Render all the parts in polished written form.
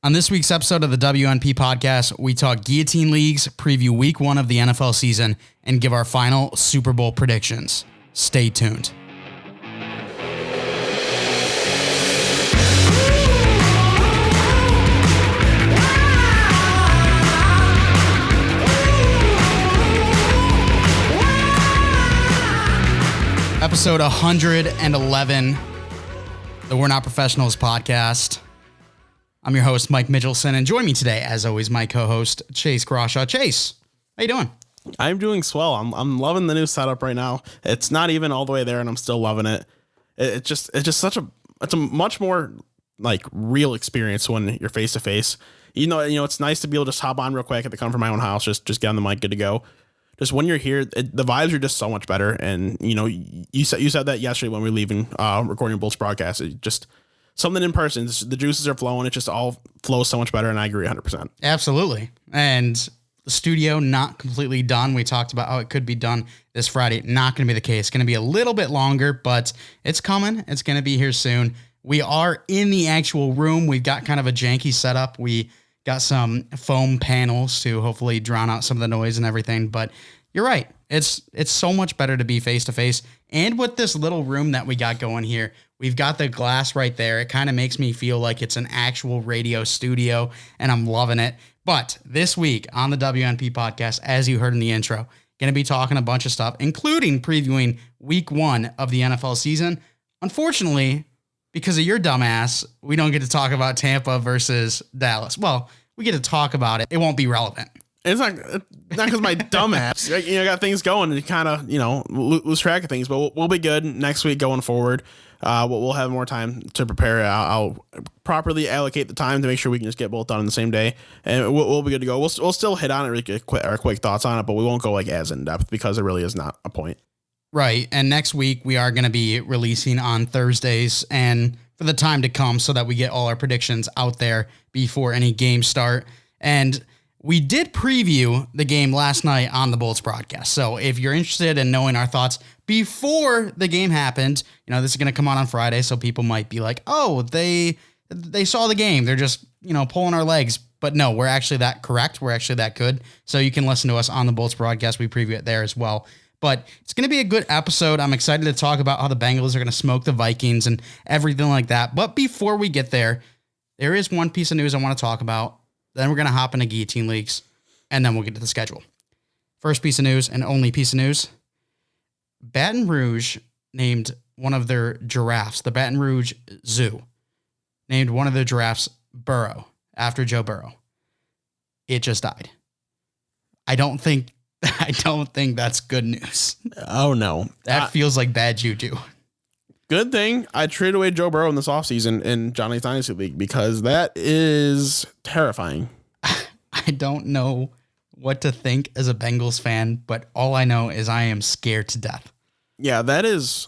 On this week's episode of the WNP podcast, we talk guillotine leagues, preview week 1 of the NFL season, and give our final Super Bowl predictions. Stay tuned. Episode 111, the We're Not Professionals podcast. I'm your host, Mike Mitchelson, and join me today, as always, my co-host, Chase Crawshaw. Chase, how you doing? I'm doing swell. I'm loving the new setup right now. It's not even all the way there, and I'm still loving it. It's just it's a much more like real experience when you're face to face. You know, it's nice to be able to just hop on real quick at the comfort of my own house, just get on the mic, good to go. Just when you're here, the vibes are just so much better. And you said that yesterday when we were leaving recording Bolts broadcast. It just something in person. The juices are flowing. It just all flows so much better. And I agree 100%. Absolutely. And the studio not completely done. We talked about how it could be done this Friday. Not going to be the case. Going to be a little bit longer, but it's coming. It's going to be here soon. We are in the actual room. We've got kind of a janky setup. We got some foam panels to hopefully drown out some of the noise and everything. But you're right. It's so much better to be face to face. And with this little room that we got going here, we've got the glass right there. It kind of makes me feel like it's an actual radio studio, and I'm loving it. But this week on the WNP podcast, as you heard in the intro, going to be talking a bunch of stuff, including previewing week 1 of the NFL season. Unfortunately, because of your dumbass, we don't get to talk about Tampa versus Dallas. Well, we get to talk about it. It won't be relevant. It's not because my dumbass, got things going and you kind of, lose track of things, but we'll be good next week going forward. We'll have more time to prepare. I'll properly allocate the time to make sure we can just get both done on the same day, and we'll be good to go. We'll still hit on it, really our quick thoughts on it, but we won't go like as in depth because there really is not a point. Right. And next week we are going to be releasing on Thursdays and for the time to come so that we get all our predictions out there before any games start. And we did preview the game last night on the Bolts broadcast. So if you're interested in knowing our thoughts before the game happened, this is going to come on Friday. So people might be like, oh, they saw the game. They're just, pulling our legs. But no, we're actually that correct. We're actually that good. So you can listen to us on the Bolts broadcast. We preview it there as well. But it's going to be a good episode. I'm excited to talk about how the Bengals are going to smoke the Vikings and everything like that. But before we get there, there is one piece of news I want to talk about. Then we're going to hop into guillotine leagues, and then we'll get to the schedule. First piece of news and only piece of news. Baton Rouge named one of their giraffes, the Baton Rouge Zoo, named one of their giraffes Burrow after Joe Burrow. It just died. I don't think that's good news. Oh, no. That feels like bad juju. Good thing I traded away Joe Burrow in this offseason in Johnny's Dynasty League because that is terrifying. I don't know what to think as a Bengals fan, but all I know is I am scared to death. Yeah, that is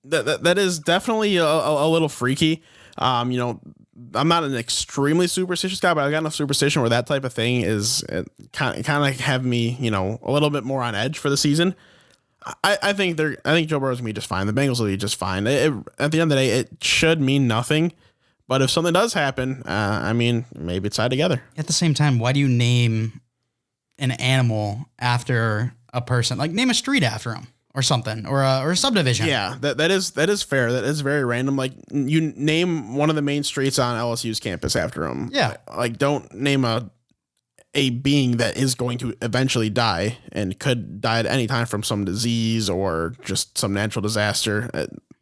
definitely a little freaky. I'm not an extremely superstitious guy, but I've got enough superstition where that type of thing is kind of have me, a little bit more on edge for the season. I think Joe Burrow's gonna be just fine. The Bengals will be just fine. At the end of the day, it should mean nothing. But if something does happen, maybe it's tied together. At the same time, why do you name an animal after a person? Like name a street after him or something, or a subdivision. Yeah, that is fair. That is very random. Like you name one of the main streets on LSU's campus after him. Yeah, like don't name a being that is going to eventually die and could die at any time from some disease or just some natural disaster.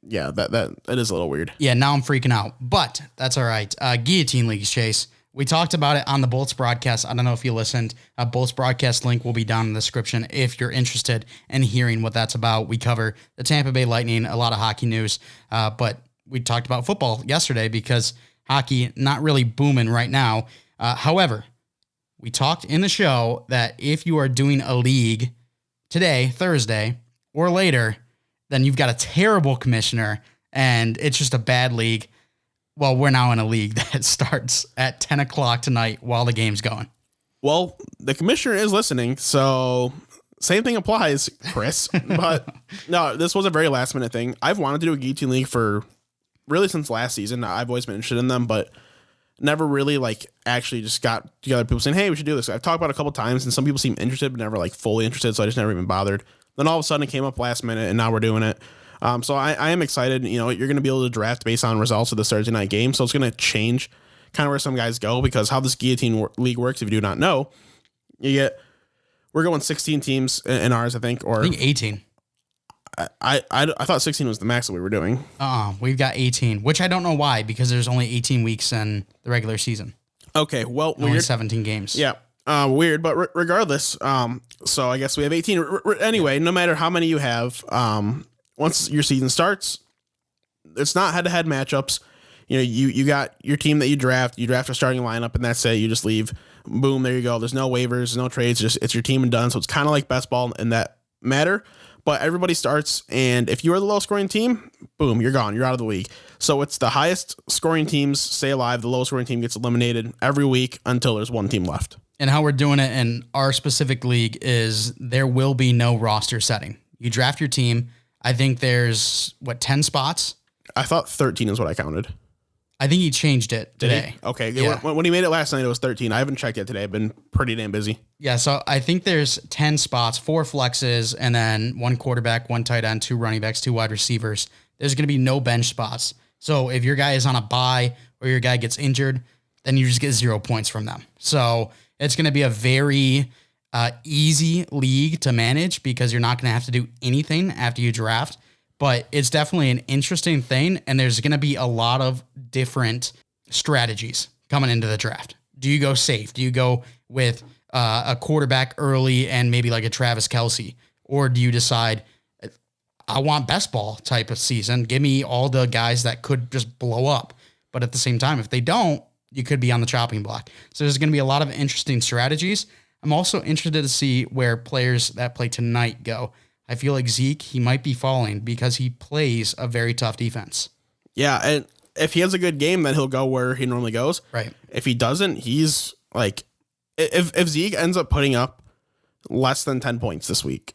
Yeah, that is a little weird. Yeah, now I'm freaking out, but that's all right. Guillotine leagues, Chase. We talked about it on the Bolts broadcast. I don't know if you listened. Bolts broadcast link will be down in the description if you're interested in hearing what that's about. We cover the Tampa Bay Lightning, a lot of hockey news, but we talked about football yesterday because hockey not really booming right now. However, we talked in the show that if you are doing a league today, Thursday, or later, then you've got a terrible commissioner and it's just a bad league. Well, we're now in a league that starts at 10 o'clock tonight while the game's going. Well, the commissioner is listening, so same thing applies, Chris. But no, this was a very last minute thing. I've wanted to do a guillotine league for really since last season. I've always been interested in them, but never really like actually just got together people saying, hey, we should do this. I've talked about it a couple times and some people seem interested, but never like fully interested. So I just never even bothered. Then all of a sudden it came up last minute and now we're doing it. So I am excited. You know, you're going to be able to draft based on results of the Thursday night game. So it's going to change kind of where some guys go, because how this guillotine league works, if you do not know, we're going 16 teams in ours, I think 18. I thought 16 was the max that we were doing. We've got 18, which I don't know why, because there's only 18 weeks in the regular season. Okay, well, only 17 games. Yeah, weird, but regardless, so I guess we have 18. Anyway, no matter how many you have, once your season starts, it's not head-to-head matchups. You know, you got your team that you draft a starting lineup, and that's it. You just leave. Boom, there you go. There's no waivers, no trades. Just it's your team and done. So it's kind of like best ball in that matter. But everybody starts, and if you are the low scoring team, boom, you're gone. You're out of the league. So it's the highest scoring teams stay alive. The lowest scoring team gets eliminated every week until there's one team left. And how we're doing it in our specific league is there will be no roster setting. You draft your team. I think there's 10 spots? I thought 13 is what I counted. I think he changed it today. Okay. Yeah. When he made it last night, it was 13. I haven't checked it today. I've been pretty damn busy. Yeah. So I think there's 10 spots, 4 flexes, and then 1 quarterback, 1 tight end, 2 running backs, 2 wide receivers. There's going to be no bench spots. So if your guy is on a bye or your guy gets injured, then you just get 0 points from them. So it's going to be a very easy league to manage because you're not going to have to do anything after you draft. But it's definitely an interesting thing, and there's going to be a lot of different strategies coming into the draft. Do you go safe? Do you go with a quarterback early and maybe like a Travis Kelce? Or do you decide, I want best ball type of season. Give me all the guys that could just blow up. But at the same time, if they don't, you could be on the chopping block. So there's going to be a lot of interesting strategies. I'm also interested to see where players that play tonight go. I feel like Zeke, he might be falling because he plays a very tough defense. Yeah, and if he has a good game, then he'll go where he normally goes. Right. If he doesn't, he's like, if Zeke ends up putting up less than 10 points this week,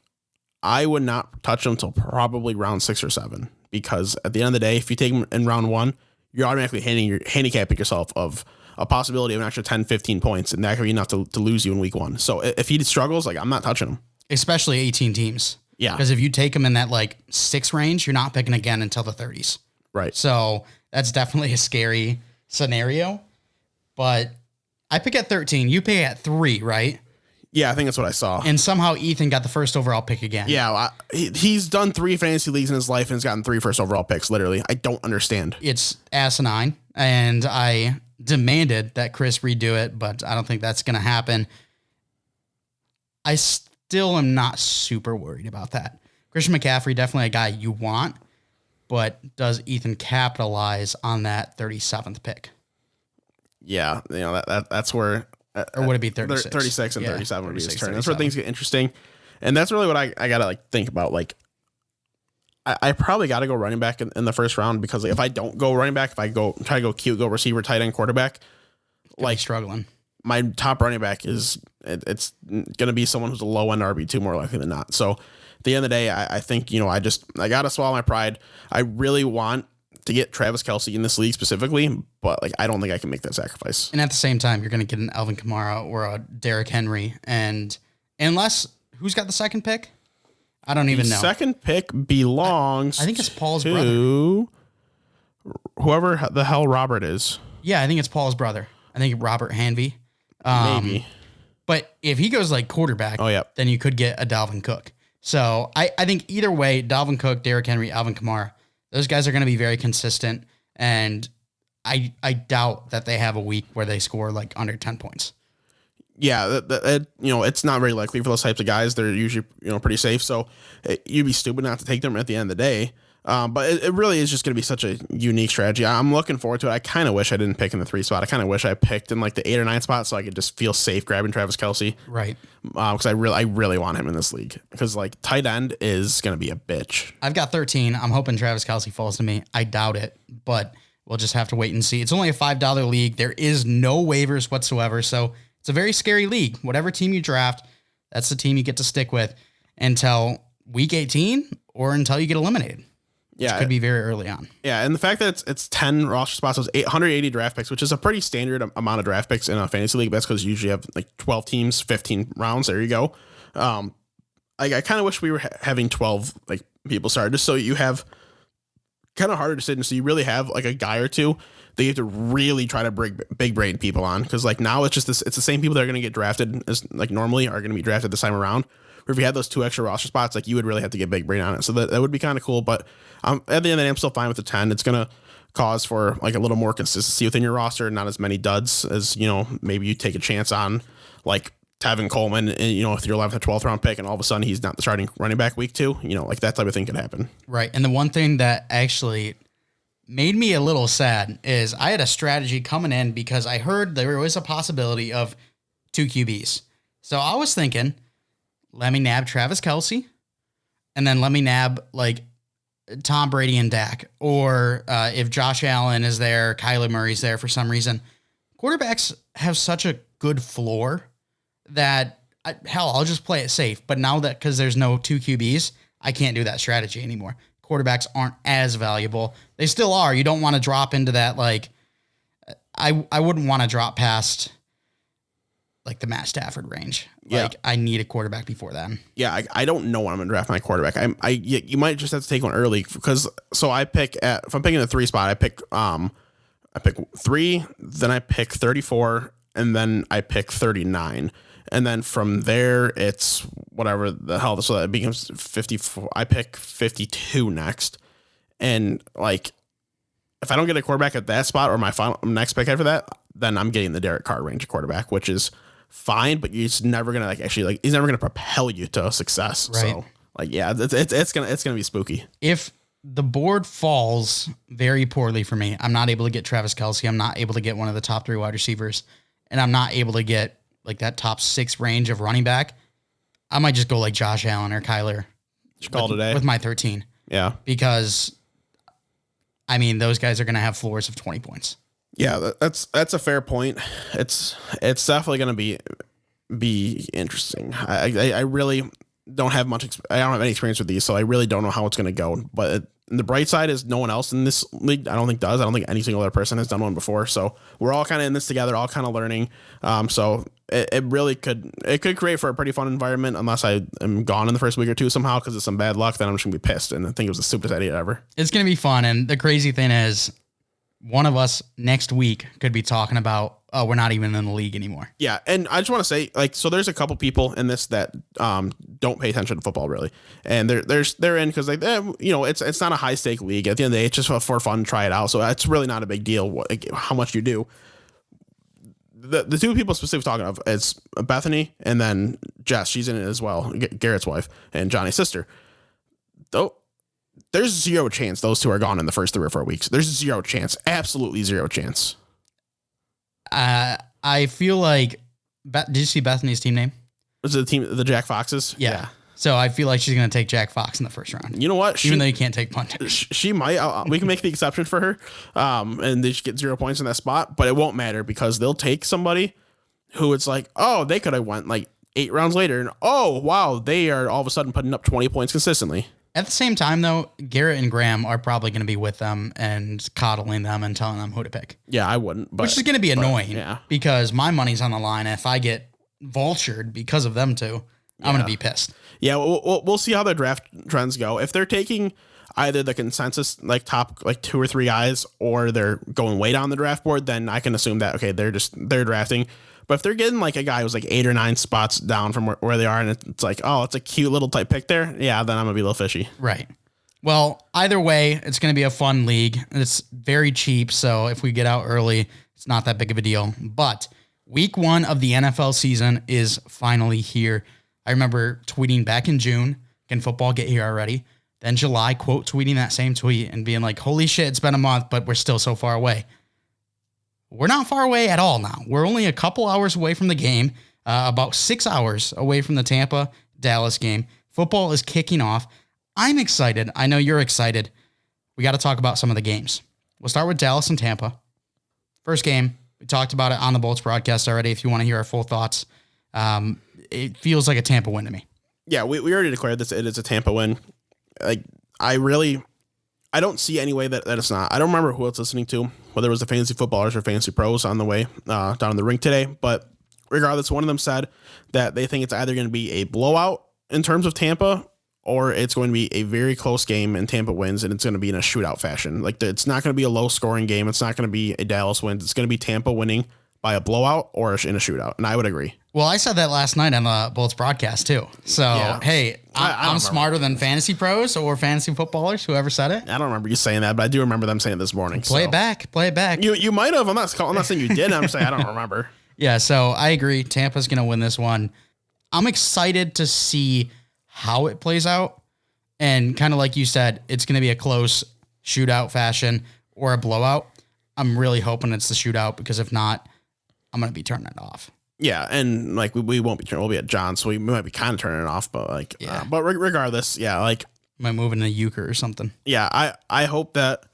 I would not touch him until probably round 6 or 7. Because at the end of the day, if you take him in round 1, you're automatically handicapping yourself of a possibility of an extra 10, 15 points, and that could be enough to lose you in week 1. So if he struggles, like, I'm not touching him. Especially 18 teams. Yeah. Because if you take him in that 6 range, you're not picking again until the 30s. Right. So that's definitely a scary scenario. But I pick at 13. You pick at 3, right? Yeah, I think that's what I saw. And somehow Ethan got the first overall pick again. Yeah, he's done 3 fantasy leagues in his life and has gotten 3 first overall picks, literally. I don't understand. It's asinine. And I demanded that Chris redo it, but I don't think that's going to happen. I still am not super worried about that. Christian McCaffrey, definitely a guy you want, but does Ethan capitalize on that 37th pick? Yeah, you know, that's where... or would it be 36? 36 and 37 would be his turn. 37. That's where things get interesting. And that's really what I got to think about. I probably got to go running back in the first round, because if I don't go running back, if I try to go cute, go receiver, tight end, quarterback, struggling. My top running back it's going to be someone who's a low end RB2 more likely than not. So at the end of the day, I think, I got to swallow my pride. I really want to get Travis Kelce in this league specifically, but I don't think I can make that sacrifice. And at the same time, you're going to get an Alvin Kamara or a Derrick Henry. And unless, who's got the second pick? I don't even know. Second pick belongs I think it's Paul's to brother. Whoever the hell Robert is. Yeah, I think it's Paul's brother. I think Robert Hanvey. Maybe. But if he goes quarterback, then you could get a Dalvin Cook. So I think either way, Dalvin Cook, Derrick Henry, Alvin Kamara, those guys are going to be very consistent. And I doubt that they have a week where they score under 10 points. Yeah, it's not very likely for those types of guys. They're usually, pretty safe. So you'd be stupid not to take them at the end of the day. But it really is just going to be such a unique strategy. I'm looking forward to it. I kind of wish I didn't pick in the 3 spot. I kind of wish I picked in the 8 or 9 spot so I could just feel safe grabbing Travis Kelce. Right. Because I really want him in this league. Because tight end is going to be a bitch. I've got 13. I'm hoping Travis Kelce falls to me. I doubt it, but we'll just have to wait and see. It's only a $5 league. There is no waivers whatsoever. So it's a very scary league. Whatever team you draft, that's the team you get to stick with until week 18 or until you get eliminated. which could be very early on. Yeah, and the fact that it's 10 roster spots, was 880 draft picks, which is a pretty standard amount of draft picks in a fantasy league. That's because you usually have like 12 teams, 15 rounds. There you go. I kind of wish we were having 12 like people started, just so you have kind of harder decisions. So you really have like a guy or two that you have to really try to bring big brain people on, because like now it's just this. It's the same people that are going to get drafted as like normally are going to be drafted this time around. Or if you had those 2 extra roster spots, like you would really have to get big brain on it. So that would be kind of cool. But at the end of the day, I'm still fine with the 10. It's going to cause for like a little more consistency within your roster, not as many duds as, maybe you take a chance on like Tevin Coleman, and, if you're 11th or 12th round pick and all of a sudden he's not the starting running back week 2, like that type of thing could happen. Right. And the one thing that actually made me a little sad is I had a strategy coming in because I heard there was a possibility of 2 QBs. So I was thinking, let me nab Travis Kelce, and then let me nab like Tom Brady and Dak. Or if Josh Allen is there, Kyler Murray's there for some reason. Quarterbacks have such a good floor that, I'll just play it safe. But now that, because there's no 2 QBs, I can't do that strategy anymore. Quarterbacks aren't as valuable. They still are. You don't want to drop into that, like, I wouldn't want to drop past like the Matt Stafford range. Like I need a quarterback before then. Yeah, I don't know when I'm gonna draft my quarterback. You might just have to take one early, because if I'm picking the 3 spot, I pick 3, then I pick 34, and then I pick 39. And then from there it's whatever the hell, so that it becomes 54. I pick 52 next. And like if I don't get a quarterback at that spot, or my next pick after that, then I'm getting the Derek Carr range quarterback, which is fine, but he's never gonna he's never gonna propel you to success. Right. So like, yeah, it's gonna be spooky. If the board falls very poorly for me, I'm not able to get Travis Kelce, I'm not able to get one of the top 3 wide receivers, and I'm not able to get like that top 6 range of running back, I might just go like Josh Allen or Kyler. Call today with my 13. Yeah, because I mean those guys are gonna have floors of 20 points. Yeah, that's a fair point. It's definitely going to be interesting. I really don't have I don't have any experience with these, so I really don't know how it's going to go. But the bright side is no one else in this league, I don't think does. I don't think any single other person has done one before. So we're all kind of in this together, all kind of learning. So it really could create for a pretty fun environment, unless I am gone in the first week or 2 somehow because of some bad luck. Then I'm just going to be pissed, and I think it was the stupidest idea ever. It's going to be fun, and the crazy thing is, one of us next week could be talking about, oh, we're not even in the league anymore. Yeah, and I just want to say, like, so there's a couple people in this that don't pay attention to football really, and they're in because like it's not a high stake league. At the end of the day, it's just for fun, try it out. So it's really not a big deal how much you do. The 2 people specifically talking of is Bethany and then Jess. She's in it as well, Garrett's wife and Johnny's sister. Though. There's 0 chance those 2 are gone in the first 3 or 4 weeks. There's 0 chance. Absolutely 0 chance. I feel like... Did you see Bethany's team name? Was it the Jack Foxes? Yeah. So I feel like she's going to take Jack Fox in the first round. You know what? Even though you can't take punters. She might. We can make the exception for her. And they should get 0 points in that spot. But it won't matter, because they'll take somebody who it's like, oh, they could have went like 8 rounds later. And oh, wow, they are all of a sudden putting up 20 points consistently. At the same time, though, Garrett and Graham are probably going to be with them and coddling them and telling them who to pick. Yeah, I wouldn't. Which is going to be annoying, because my money's on the line. If I get vultured because of them 2, I'm going to be pissed. Yeah, we'll see how their draft trends go. If they're taking either the consensus like top like 2 or 3 guys, or they're going way down the draft board, then I can assume that, okay, they're drafting. But if they're getting like a guy who's like 8 or 9 spots down from where they are, and it's like, oh, it's a cute little type pick there, yeah, then I'm going to be a little fishy. Right. Well, either way, it's going to be a fun league. It's very cheap, so if we get out early, it's not that big of a deal. But week 1 of the NFL season is finally here. I remember tweeting back in June, can football get here already? Then July, quote tweeting that same tweet and being like, holy shit, it's been a month, but we're still so far away. We're not far away at all now. We're only a couple hours away from the game, about 6 hours away from the Tampa-Dallas game. Football is kicking off. I'm excited. I know you're excited. We got to talk about some of the games. We'll start with Dallas and Tampa. First game, we talked about it on the Bolts broadcast already. If you want to hear our full thoughts, it feels like a Tampa win to me. Yeah, we already declared this. It is a Tampa win. Like I I don't see any way that it's not. I don't remember who else listening to, whether it was the fantasy footballers or fantasy pros on the way down in the rink today. But regardless, one of them said that they think it's either going to be a blowout in terms of Tampa, or it's going to be a very close game and Tampa wins, and it's going to be in a shootout fashion. Like, it's not going to be a low scoring game. It's not going to be a Dallas wins. It's going to be Tampa winning by a blowout or in a shootout. And I would agree. Well, I said that last night on the Bullets broadcast too. So, hey, I'm smarter than fantasy pros or fantasy footballers, whoever said it. I don't remember you saying that, but I do remember them saying it this morning. Play it back. You might have. I'm not saying you did. I'm saying I don't remember. Yeah, so I agree. Tampa's going to win this one. I'm excited to see how it plays out. And kind of like you said, it's going to be a close shootout fashion or a blowout. I'm really hoping it's the shootout, because if not, I'm going to be turning it off. Yeah, and like we won't be turning. We'll be at John, so we might be kind of turning it off. But like, but regardless, yeah, like, might move into euchre or something. Yeah, I hope that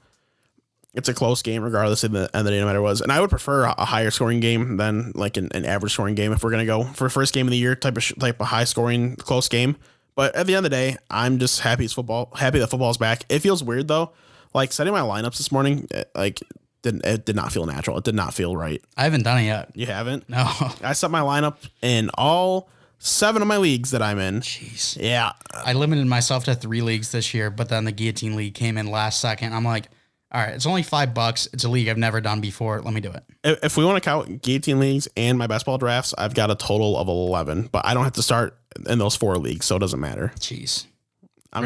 it's a close game, regardless of the end of the day, no matter what. And I would prefer a higher scoring game than like an average scoring game if we're gonna go for first game of the year type of high scoring close game. But at the end of the day, I'm just happy it's football. Happy that football's back. It feels weird though. Like, setting my lineups this morning, it did not feel natural. It did not feel right. I haven't done it yet. You haven't? No. I set my lineup in all 7 of my leagues that I'm in. Jeez. Yeah. I limited myself to 3 leagues this year, but then the guillotine league came in last second. I'm like, all right, it's only $5. It's a league I've never done before. Let me do it. If we want to count guillotine leagues and my best ball drafts, I've got a total of 11, but I don't have to start in those 4 leagues, so it doesn't matter. Jeez. I'm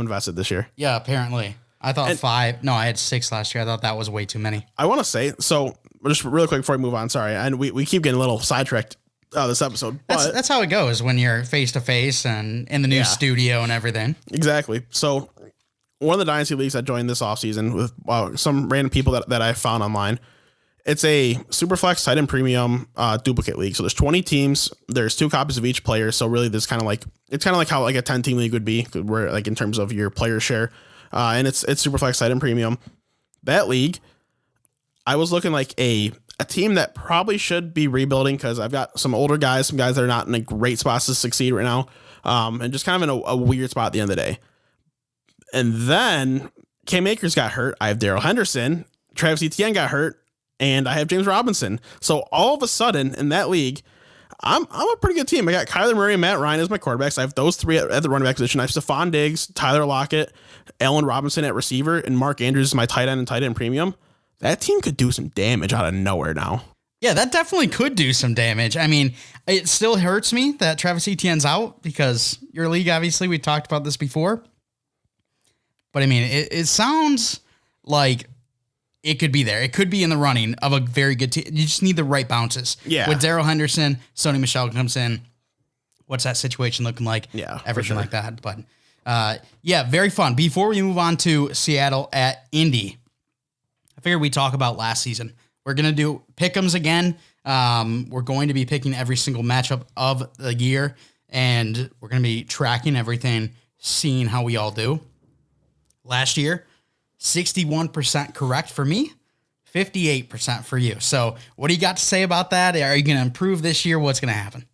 invested this year. Yeah, apparently. I thought 5. No, I had 6 last year. I thought that was way too many. I want to say, so just really quick before we move on, sorry, and we keep getting a little sidetracked this episode. But that's how it goes when you're face to face and in the new studio and everything. Exactly. So one of the dynasty leagues I joined this offseason with some random people that I found online. It's a Superflex tight end premium duplicate league. So there's 20 teams. There's 2 copies of each player. So really, it's kind of like how like a 10 team league would be, where like in terms of your player share. And it's Superflex tight end premium. That league, I was looking like a team that probably should be rebuilding, because I've got some older guys, some guys that are not in a great spot to succeed right now, and just kind of in a weird spot at the end of the day. And then Cam Akers got hurt. I have Darrell Henderson. Travis Etienne got hurt. And I have James Robinson. So all of a sudden in that league, I'm a pretty good team. I got Kyler Murray and Matt Ryan as my quarterbacks. I have those 3 at the running back position. I have Stephon Diggs, Tyler Lockett, Allen Robinson at receiver, and Mark Andrews is my tight end and tight end premium. That team could do some damage out of nowhere now. Yeah, that definitely could do some damage. I mean, it still hurts me that Travis Etienne's out, because your league, obviously, we talked about this before. But I mean, it sounds like it could be there. It could be in the running of a very good team. You just need the right bounces. Yeah. With Darrell Henderson, Sony Michel comes in. What's that situation looking like? Yeah. Everything like that. But yeah, very fun. Before we move on to Seattle at Indy, I figured we'd talk about last season. We're going to do pick'ems again. We're going to be picking every single matchup of the year, and we're going to be tracking everything, seeing how we all do. Last year, 61% correct for me, 58% for you. So what do you got to say about that? Are you going to improve this year? What's going to happen?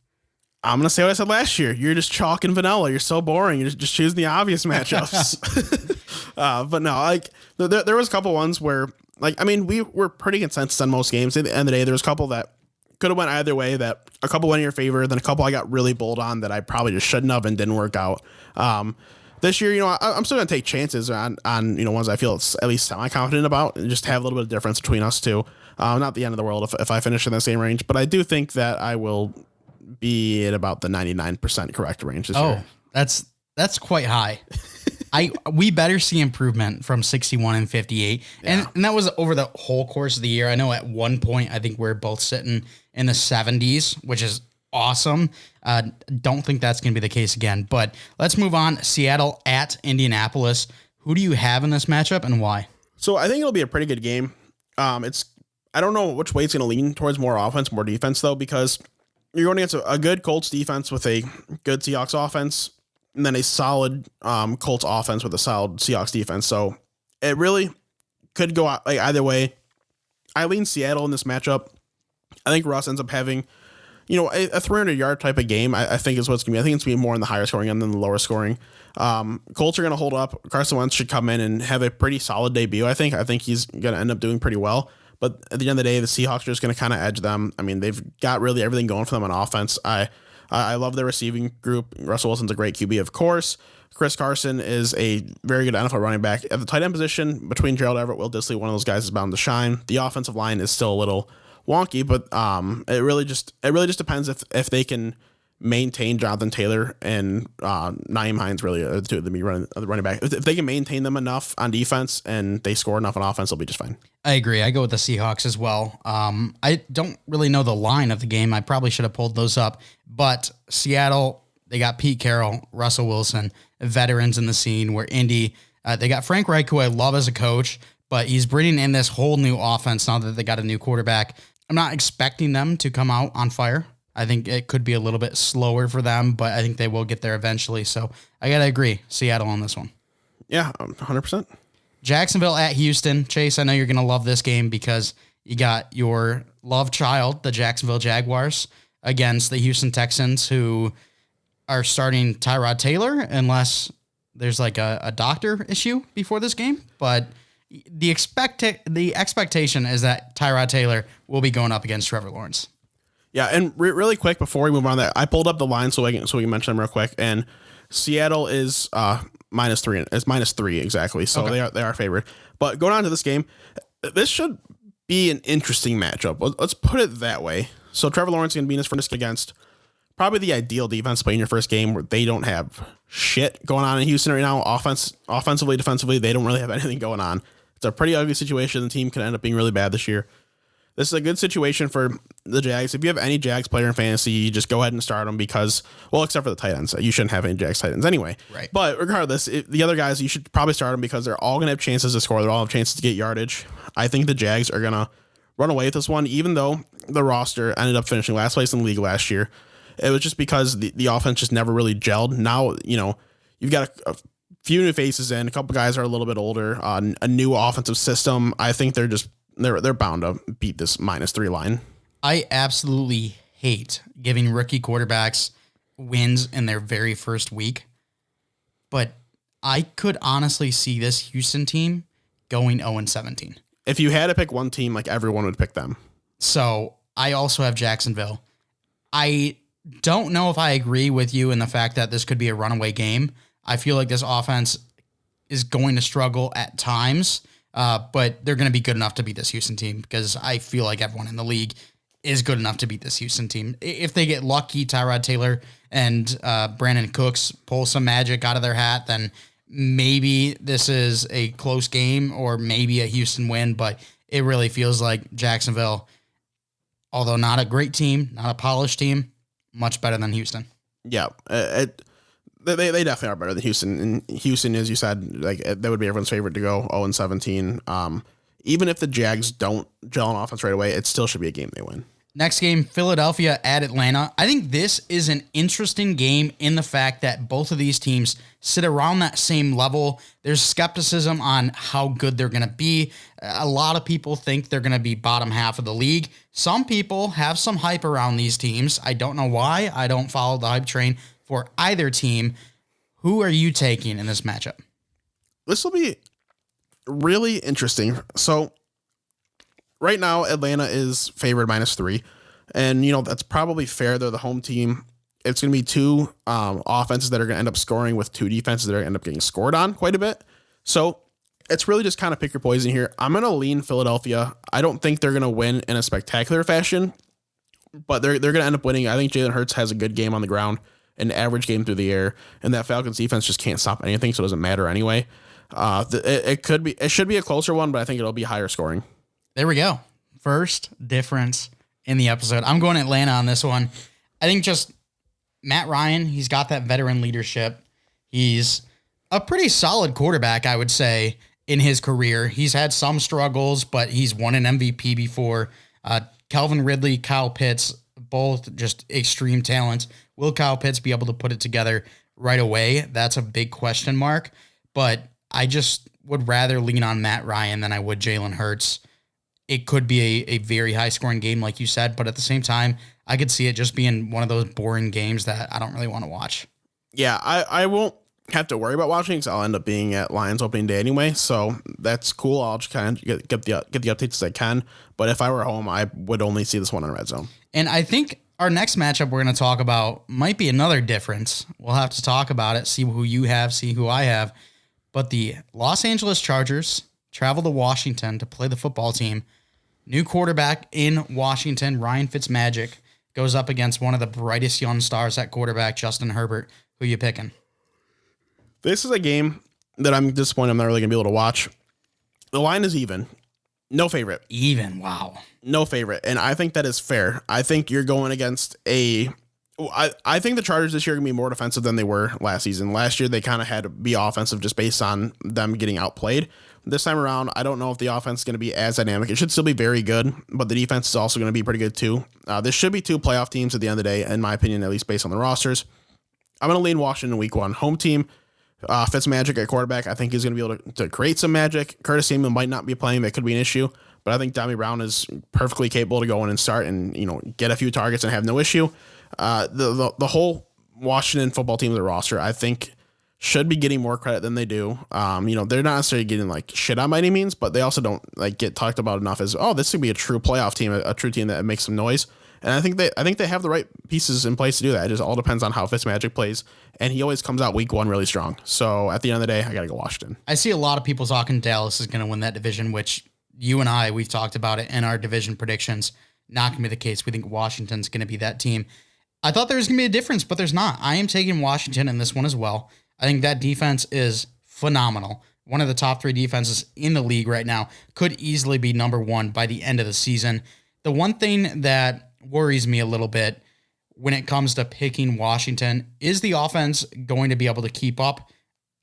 I'm going to say what I said last year. You're just chalk and vanilla. You're so boring. You just choose the obvious matchups. But no, like there was a couple ones where, like, I mean, we were pretty consensus on most games. At the end of the day, there was a couple that could have went either way, that a couple went in your favor, then a couple I got really bold on that I probably just shouldn't have and didn't work out. This year, I'm still going to take chances on ones I feel it's at least semi-confident about, and just have a little bit of difference between us two. Not the end of the world if I finish in the same range, but I do think that I will be at about the 99% correct range this year. That's quite high. We better see improvement from 61 and 58. And that was over the whole course of the year. I know at one point, I think we're both sitting in the 70s, which is awesome. Don't think that's going to be the case again, but let's move on. Seattle at Indianapolis. Who do you have in this matchup and why? So I think it'll be a pretty good game. I don't know which way it's going to lean towards, more offense, more defense though, because you're going against a good Colts defense with a good Seahawks offense, and then a solid Colts offense with a solid Seahawks defense. So it really could go either way. I lean Seattle in this matchup. I think Russ ends up having, a 300-yard type of game, I think is what's going to be. I think it's going to be more in the higher scoring end than the lower scoring. Colts are going to hold up. Carson Wentz should come in and have a pretty solid debut, I think. I think he's going to end up doing pretty well. But at the end of the day, the Seahawks are just going to kind of edge them. I mean, they've got really everything going for them on offense. I love their receiving group. Russell Wilson's a great QB, of course. Chris Carson is a very good NFL running back. At the tight end position, between Gerald Everett, Will Dissly, one of those guys is bound to shine. The offensive line is still a little wonky, but it really just depends if they can maintain Jonathan Taylor and Nyheim Hines, really are the two of them running back. If they can maintain them enough on defense and they score enough on offense, they'll be just fine. I agree. I go with the Seahawks as well. I don't really know the line of the game. I probably should have pulled those up, but Seattle, they got Pete Carroll, Russell Wilson, veterans in the scene. Where Indy, they got Frank Reich, who I love as a coach, but he's bringing in this whole new offense now that they got a new quarterback. I'm not expecting them to come out on fire. I think it could be a little bit slower for them, but I think they will get there eventually. So I got to agree. Seattle on this one. Yeah, 100%. Jacksonville at Houston. Chase, I know you're going to love this game because you got your love child, the Jacksonville Jaguars, against the Houston Texans, who are starting Tyrod Taylor unless there's like a doctor issue before this game. But the expectation is that Tyrod Taylor will be going up against Trevor Lawrence. Yeah, and really quick before we move on, that I pulled up the line so we can mention them real quick. And Seattle is -3. It's -3 exactly, so okay. They are favored. But going on to this game, this should be an interesting matchup. Let's put it that way. So Trevor Lawrence is going to be in his first against probably the ideal defense to play in your first game, where they don't have shit going on in Houston right now. Offensively, defensively, they don't really have anything going on. It's a pretty ugly situation. The team can end up being really bad this year. This is a good situation for the Jags. If you have any Jags player in fantasy, you just go ahead and start them because, well, except for the tight ends. You shouldn't have any Jags tight ends anyway. Right. But regardless, the other guys, you should probably start them because they're all going to have chances to score. They're all have chances to get yardage. I think the Jags are going to run away with this one, even though the roster ended up finishing last place in the league last year. It was just because the offense just never really gelled. Now, you've got a few new faces in. A couple guys are a little bit older. A new offensive system. I think they're bound to beat this -3 line. I absolutely hate giving rookie quarterbacks wins in their very first week, but I could honestly see this Houston team going 0-17. If you had to pick one team, like everyone would pick them. So I also have Jacksonville. I don't know if I agree with you in the fact that this could be a runaway game. I feel like this offense is going to struggle at times. But they're going to be good enough to beat this Houston team because I feel like everyone in the league is good enough to beat this Houston team. If they get lucky, Tyrod Taylor and Brandon Cooks pull some magic out of their hat, then maybe this is a close game or maybe a Houston win. But it really feels like Jacksonville, although not a great team, not a polished team, much better than Houston. Yeah, They definitely are better than Houston. And Houston, as you said, like that would be everyone's favorite to go 0-17. Even if the Jags don't gel on offense right away, it still should be a game they win. Next game, Philadelphia at Atlanta. I think this is an interesting game in the fact that both of these teams sit around that same level. There's skepticism on how good they're going to be. A lot of people think they're going to be bottom half of the league. Some people have some hype around these teams. I don't know why. I don't follow the hype train for either team. Who are you taking in this matchup? This will be really interesting. So right now, Atlanta is favored -3. And, that's probably fair. They're the home team. It's going to be two offenses that are going to end up scoring with two defenses that are going to end up getting scored on quite a bit. So it's really just kind of pick your poison here. I'm going to lean Philadelphia. I don't think they're going to win in a spectacular fashion, but they're going to end up winning. I think Jalen Hurts has a good game on the ground, an average game through the air, and that Falcons defense just can't stop anything, so it doesn't matter anyway. It should be a closer one, but I think it'll be higher scoring. There we go. First difference in the episode. I'm going Atlanta on this one. I think just Matt Ryan, he's got that veteran leadership. He's a pretty solid quarterback, I would say, in his career. He's had some struggles, but he's won an MVP before. Calvin Ridley, Kyle Pitts, both just extreme talents. Will Kyle Pitts be able to put it together right away? That's a big question mark, but I just would rather lean on Matt Ryan than I would Jalen Hurts. it could be a very high scoring game, like you said. But at the same time, I could see it just being one of those boring games that I don't really want to watch. Yeah, I won't have to worry about watching because I'll end up being at Lions opening day anyway. So that's cool. I'll just kind of get the updates as I can. But if I were home, I would only see this one on Red Zone. And I think our next matchup we're going to talk about might be another difference. We'll have to talk about it, see who you have, see who I have. But the Los Angeles Chargers travel to Washington to play the football team. New quarterback in Washington, Ryan Fitzmagic, goes up against one of the brightest young stars at quarterback, Justin Herbert. Who you picking? This is a game that I'm disappointed I'm not really going to be able to watch. The line is even. No favorite. Even, wow. No favorite. And I think that is fair. I think you're going against I think the Chargers this year are going to be more defensive than they were last season. Last year, they kind of had to be offensive just based on them getting outplayed. This time around, I don't know if the offense is going to be as dynamic. It should still be very good, but the defense is also going to be pretty good too. This should be two playoff teams at the end of the day, in my opinion, at least based on the rosters. I'm going to lean Washington in week one. Home team, Fitzmagic at quarterback. I think he's going to be able to create some magic. Curtis Samuel might not be playing. That could be an issue. But I think Tommy Brown is perfectly capable to go in and start and get a few targets and have no issue. The whole Washington football team, the roster, I think should be getting more credit than they do. They're not necessarily getting like shit on by any means, but they also don't like get talked about enough as, oh, this could be a true playoff team, a true team that makes some noise. And I think they have the right pieces in place to do that. It just all depends on how Fitzmagic plays, and he always comes out week one really strong. So at the end of the day, I got to go Washington. I see a lot of people talking Dallas is going to win that division, which you and I, we've talked about it in our division predictions. Not going to be the case. We think Washington's going to be that team. I thought there was going to be a difference, but there's not. I am taking Washington in this one as well. I think that defense is phenomenal. One of the top three defenses in the league right now, could easily be number one by the end of the season. The one thing that worries me a little bit when it comes to picking Washington is the offense going to be able to keep up.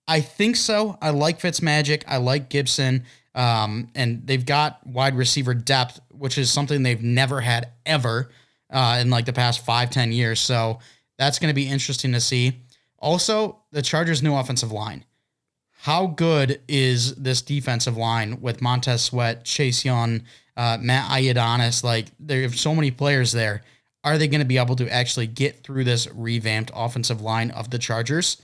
I think so. I like Fitzmagic. I like Gibson. And they've got wide receiver depth, which is something they've never had ever in like the past 5-10 years. So that's going to be interesting to see. Also, the Chargers' new offensive line. How good is this defensive line with Montez Sweat, Chase Young, Matt Ioannidis? Like, there are so many players there. Are they going to be able to actually get through this revamped offensive line of the Chargers?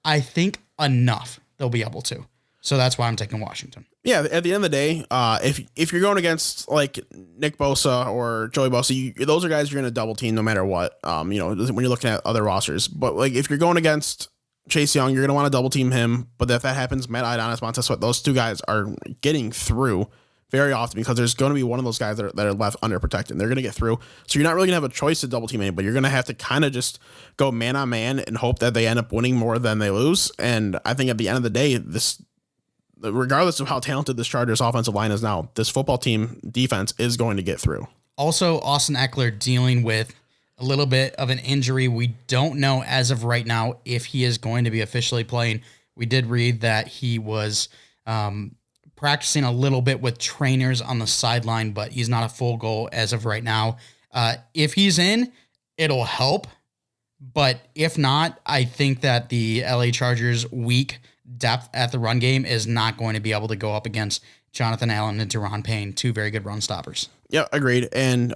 I think enough they'll be able to. So that's why I'm taking Washington. Yeah, at the end of the day, if you're going against like Nick Bosa or Joey Bosa, those are guys you're going to double team no matter what. When you're looking at other rosters. But like if you're going against Chase Young, you're going to want to double team him. But if that happens, Matt Ioannidis, Montez Sweat, those two guys are getting through very often because there's going to be one of those guys that are left underprotected. They're going to get through. So you're not really going to have a choice to double team anybody. You're going to have to kind of just go man on man and hope that they end up winning more than they lose. And I think at the end of the day, regardless of how talented this Chargers offensive line is now, this football team defense is going to get through. Also, Austin Eckler dealing with a little bit of an injury. We don't know as of right now if he is going to be officially playing. We did read that he was practicing a little bit with trainers on the sideline, but he's not a full go as of right now. If he's in, it'll help. But if not, I think that the LA Chargers weak depth at the run game is not going to be able to go up against Jonathan Allen and Deron Payne, two very good run stoppers. Yeah, agreed. And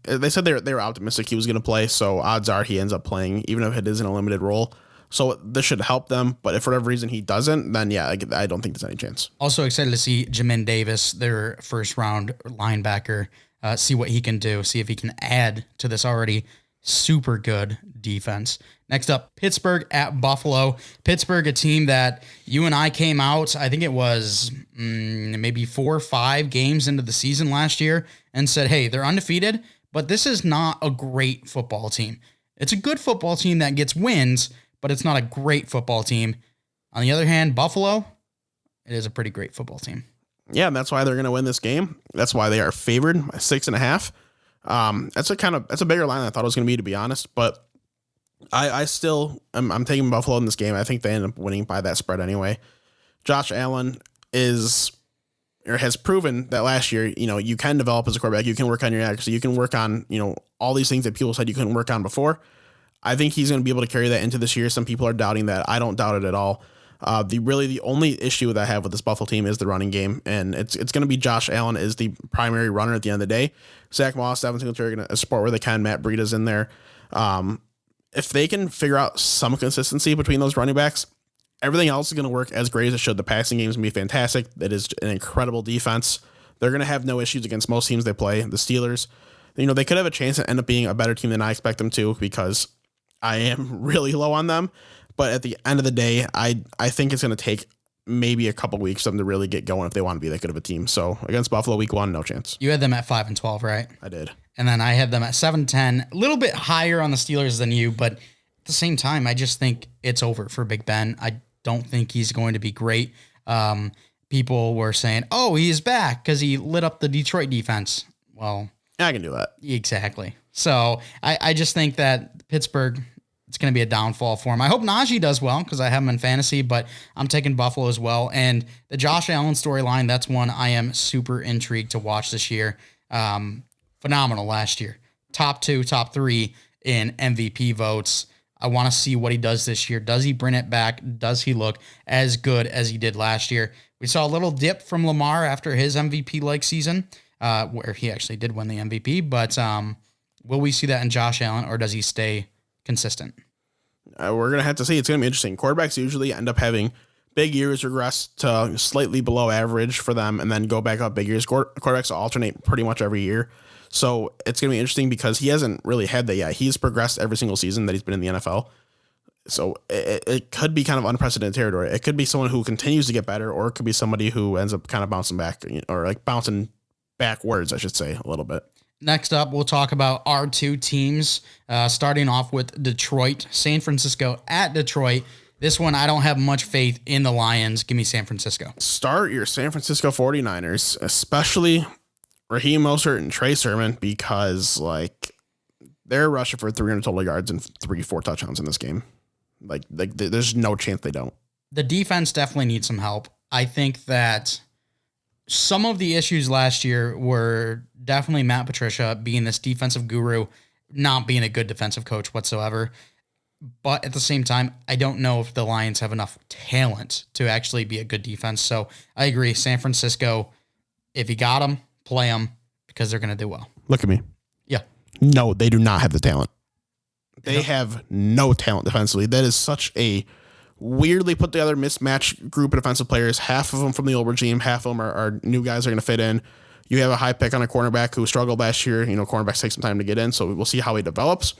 they said they were optimistic he was going to play, so odds are he ends up playing, even if it isn't a limited role. So this should help them, but if for whatever reason he doesn't, then yeah, I don't think there's any chance. Also excited to see Jamin Davis, their first-round linebacker, see what he can do, see if he can add to this already super good defense. Next up, Pittsburgh at Buffalo. Pittsburgh, a team that you and I came out, I think it was maybe 4 or 5 games into the season last year, and said, hey, they're undefeated, but this is not a great football team. It's a good football team that gets wins, but it's not a great football team. On the other hand, Buffalo, it is a pretty great football team. Yeah, and that's why they're going to win this game. That's why they are favored by 6.5. That's a bigger line than I thought it was going to be, to be honest. But I'm taking Buffalo in this game. I think they end up winning by that spread anyway. Josh Allen has proven that last year, you can develop as a quarterback. You can work on your accuracy. You can work on, all these things that people said you couldn't work on before. I think he's going to be able to carry that into this year. Some people are doubting that. I don't doubt it at all. The only issue that I have with this Buffalo team is the running game, and it's going to be Josh Allen is the primary runner at the end of the day. Zach Moss, Devin Singletary are going to support where they can. Matt Breida's in there. If they can figure out some consistency between those running backs, everything else is going to work as great as it should. The passing game is going to be fantastic. It is an incredible defense. They're going to have no issues against most teams they play. The Steelers, they could have a chance to end up being a better team than I expect them to, because I am really low on them. But at the end of the day, I think it's going to take maybe a couple weeks for them to really get going if they want to be that good of a team. So against Buffalo week 1, no chance. You had them at 5-12, right? I did. And then I had them at 7-10, a little bit higher on the Steelers than you, but at the same time, I just think it's over for Big Ben. I don't think he's going to be great. People were saying, oh, he's back because he lit up the Detroit defense. Well, I can do that. Exactly. So I just think that Pittsburgh, it's going to be a downfall for him. I hope Najee does well because I have him in fantasy, but I'm taking Buffalo as well. And the Josh Allen storyline, that's one I am super intrigued to watch this year. Phenomenal last year. Top 2, top 3 in MVP votes. I want to see what he does this year. Does he bring it back? Does he look as good as he did last year? We saw a little dip from Lamar after his MVP-like season, where he actually did win the MVP. But will we see that in Josh Allen, or does he stay consistent? We're going to have to see. It's going to be interesting. Quarterbacks usually end up having big years, regress to slightly below average for them, and then go back up big years. Quarterbacks alternate pretty much every year. So it's going to be interesting because he hasn't really had that yet. He's progressed every single season that he's been in the NFL. So it could be kind of unprecedented territory. It could be someone who continues to get better, or it could be somebody who ends up kind of bouncing back, or like bouncing backwards, I should say, a little bit. Next up, we'll talk about our two teams, starting off with Detroit, San Francisco at Detroit. This one, I don't have much faith in the Lions. Give me San Francisco. Start your San Francisco 49ers, especially Raheem Mostert and Trey Sermon, because they're rushing for 300 total yards and 3-4 touchdowns in this game. There's no chance they don't. The defense definitely needs some help. I think that some of the issues last year were definitely Matt Patricia being this defensive guru, not being a good defensive coach whatsoever. But at the same time, I don't know if the Lions have enough talent to actually be a good defense. So I agree. San Francisco, if you got them, play them, because they're going to do well. Look at me. Yeah. No, they do not have the talent. They have no talent defensively. That is such a weirdly put together mismatched group of defensive players. Half of them from the old regime, half of them are new guys that are going to fit in. You have a high pick on a cornerback who struggled last year. Cornerbacks take some time to get in, so we'll see how he develops.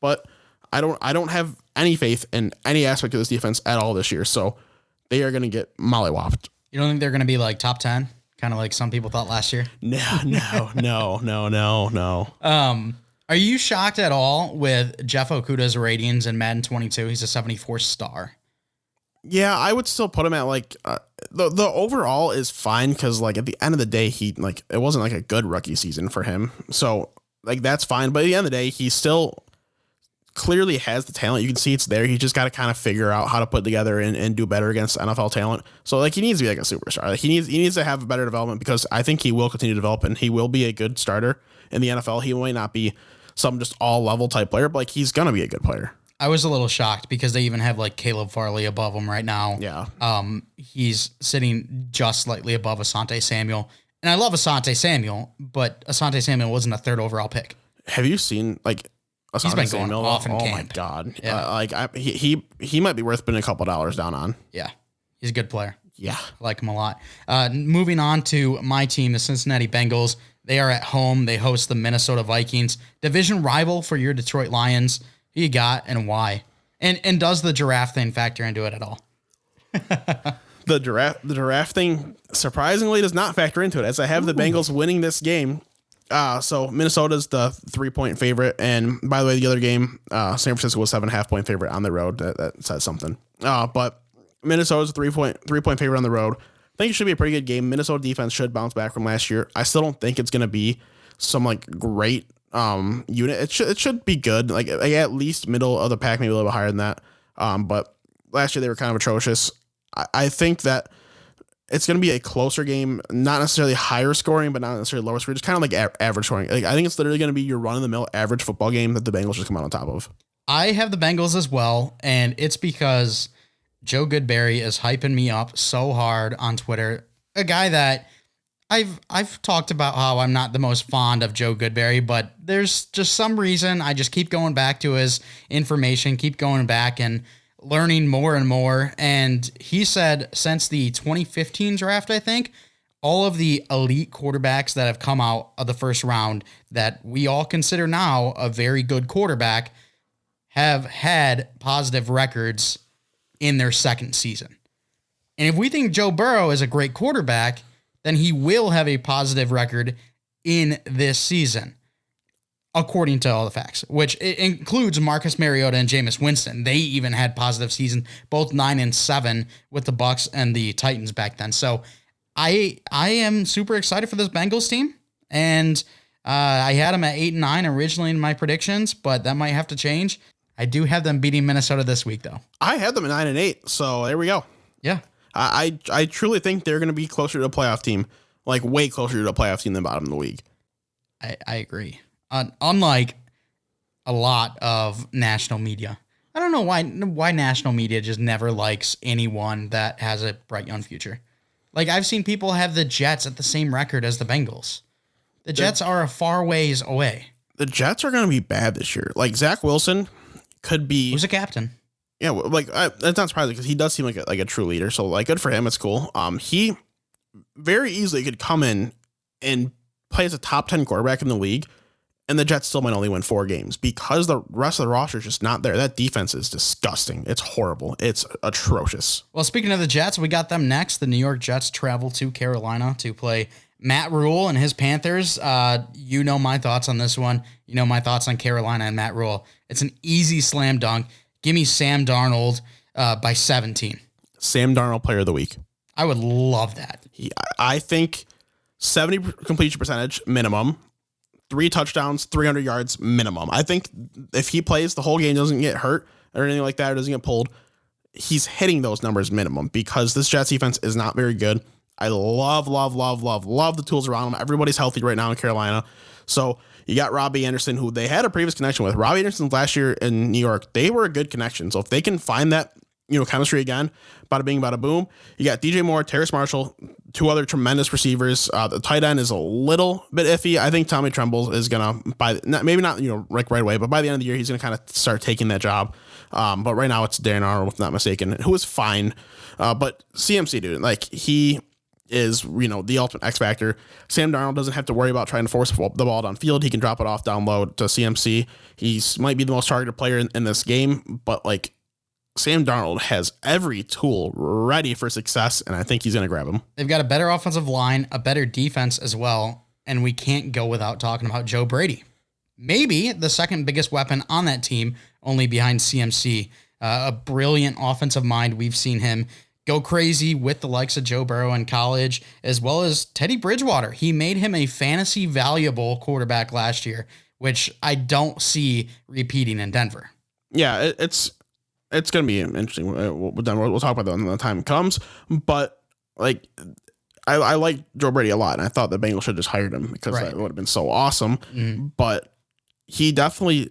But I don't have any faith in any aspect of this defense at all this year. So they are going to get mollywopped. You don't think they're going to be like top 10? Kind of like some people thought last year? No. Are you shocked at all with Jeff Okudah's ratings in Madden 22? He's a 74 star. Yeah, I would still put him at the overall is fine, because at the end of the day, he it wasn't a good rookie season for him. So that's fine. But at the end of the day, he still clearly has the talent. You can see it's there. He just got to kind of figure out how to put together and do better against NFL talent. So he needs to be a superstar. He needs to have a better development, because I think he will continue to develop and he will be a good starter in the NFL. He might not be some just all level type player, but he's going to be a good player. I was a little shocked because they even have Caleb Farley above him right now. Yeah. He's sitting just slightly above Asante Samuel. And I love Asante Samuel, but Asante Samuel wasn't a third overall pick. Have you seen Asante He's been Samuel? Going off in camp. camp. My God. Yeah. He might be worth putting a couple dollars down on. Yeah. He's a good player. Yeah. I like him a lot. Moving on to my team, the Cincinnati Bengals. They are at home. They host the Minnesota Vikings. Division rival for your Detroit Lions. Who you got and why? And does the giraffe thing factor into it at all? The giraffe thing surprisingly does not factor into it, as I have the Bengals winning this game. So Minnesota's the 3-point favorite, and by the way, the other game, San Francisco was 7.5 point favorite on the road. That says something. But Minnesota's a 3-point favorite on the road. I think it should be a pretty good game. Minnesota defense should bounce back from last year. I still don't think it's going to be some great unit. It should be good, at least middle of the pack, maybe a little bit higher than that. But last year they were kind of atrocious. I think that it's going to be a closer game, not necessarily higher scoring, but not necessarily lower scoring, just kind of average scoring. I think it's literally going to be your run-of-the-mill average football game that the Bengals just come out on top of. I have the Bengals as well, and it's because Joe Goodberry is hyping me up so hard on Twitter. A guy that I've talked about how I'm not the most fond of Joe Goodberry, but there's just some reason I just keep going back to his information, keep going back and learning more and more. And he said since the 2015 draft, I think, all of the elite quarterbacks that have come out of the first round that we all consider now a very good quarterback have had positive records in their second season. And if we think Joe Burrow is a great quarterback, then he will have a positive record in this season, according to all the facts, which it includes Marcus Mariota and Jameis Winston. They even had positive seasons, both 9-7 with the Bucs and the Titans back then. So I am super excited for this Bengals team, and I had them at 8-9 originally in my predictions, but that might have to change. I do have them beating Minnesota this week, though. I had them at 9-8, so there we go. Yeah. I truly think they're going to be closer to a playoff team, like way closer to a playoff team than bottom of the league. I agree. Unlike a lot of national media. I don't know why national media just never likes anyone that has a bright young future. Like, I've seen people have the Jets at the same record as the Bengals. The Jets are a far ways away. The Jets are going to be bad this year. Like, Zach Wilson could be... Who's a captain? Yeah, like that's not surprising because he does seem like a true leader. So like, good for him. It's cool. He very easily could come in and play as a top 10 quarterback in the league, and the Jets still might only win 4 games because the rest of the roster is just not there. That defense is disgusting. It's horrible. It's atrocious. Well, speaking of the Jets, we got them next. The New York Jets travel to Carolina to play Matt Rule and his Panthers. You know my thoughts on this one. You know my thoughts on Carolina and Matt Rule. It's an easy slam dunk. Give me Sam Darnold by 17. Sam Darnold player of the week. I would love that. I think 70 completion percentage minimum, 3 touchdowns, 300 yards minimum. I think if he plays the whole game, doesn't get hurt or anything like that, or doesn't get pulled, he's hitting those numbers minimum because this Jets defense is not very good. I love the tools around him. Everybody's healthy right now in Carolina. So you got Robbie Anderson, who they had a previous connection with. Robbie Anderson last year in New York, they were a good connection. So if they can find that, chemistry again, bada bing, bada boom. You got DJ Moore, Terrace Marshall, 2 other tremendous receivers. The tight end is a little bit iffy. I think Tommy Tremble is gonna maybe not right away, but by the end of the year he's gonna kind of start taking that job. But right now it's Dan Arnold, if not mistaken, who is fine. But CMC, dude, like he is, the ultimate X factor. Sam Darnold doesn't have to worry about trying to force the ball downfield. He can drop it off down low to CMC. He's might be the most targeted player in this game, but like Sam Darnold has every tool ready for success, and I think he's going to grab him. They've got a better offensive line, a better defense as well, and we can't go without talking about Joe Brady. Maybe the second biggest weapon on that team, only behind CMC. A brilliant offensive mind. We've seen him go crazy with the likes of Joe Burrow in college, as well as Teddy Bridgewater. He made him a fantasy valuable quarterback last year, which I don't see repeating in Denver. Yeah, it's going to be interesting. We'll talk about that when the time comes. But like, I like Joe Brady a lot, and I thought the Bengals should have just hired him because that would have been so awesome. Mm-hmm. But he definitely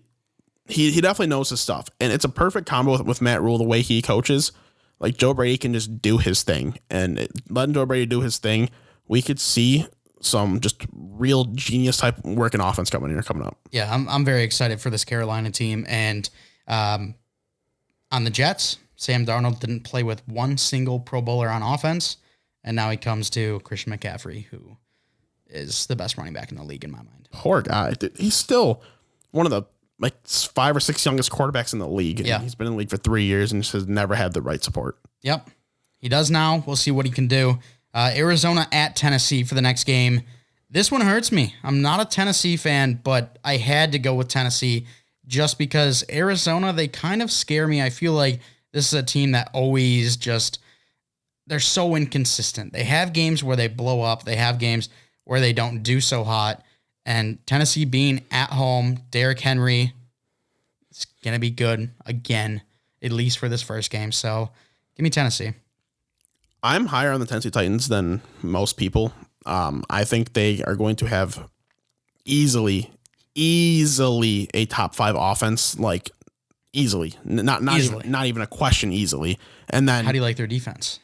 knows his stuff, and it's a perfect combo with Matt Rule, the way he coaches. Like, Joe Brady can just do his thing, and letting Joe Brady do his thing, we could see some just real genius type work in offense coming up. Yeah, I'm very excited for this Carolina team. And on the Jets, Sam Darnold didn't play with one single Pro Bowler on offense, and now he comes to Christian McCaffrey, who is the best running back in the league in my mind. Poor guy. He's still one of the 5 or 6 youngest quarterbacks in the league. Yeah. He's been in the league for 3 years and just has never had the right support. Yep. He does now. We'll see what he can do. Arizona at Tennessee for the next game. This one hurts me. I'm not a Tennessee fan, but I had to go with Tennessee just because Arizona, they kind of scare me. I feel like this is a team that always they're so inconsistent. They have games where they blow up. They have games where they don't do so hot. And Tennessee being at home, Derrick Henry, it's going to be good again, at least for this first game. So give me Tennessee. I'm higher on the Tennessee Titans than most people. I think they are going to have easily a top 5 offense, like easily. Not Easily. Even, not even a question, easily. And then How do you like their defense?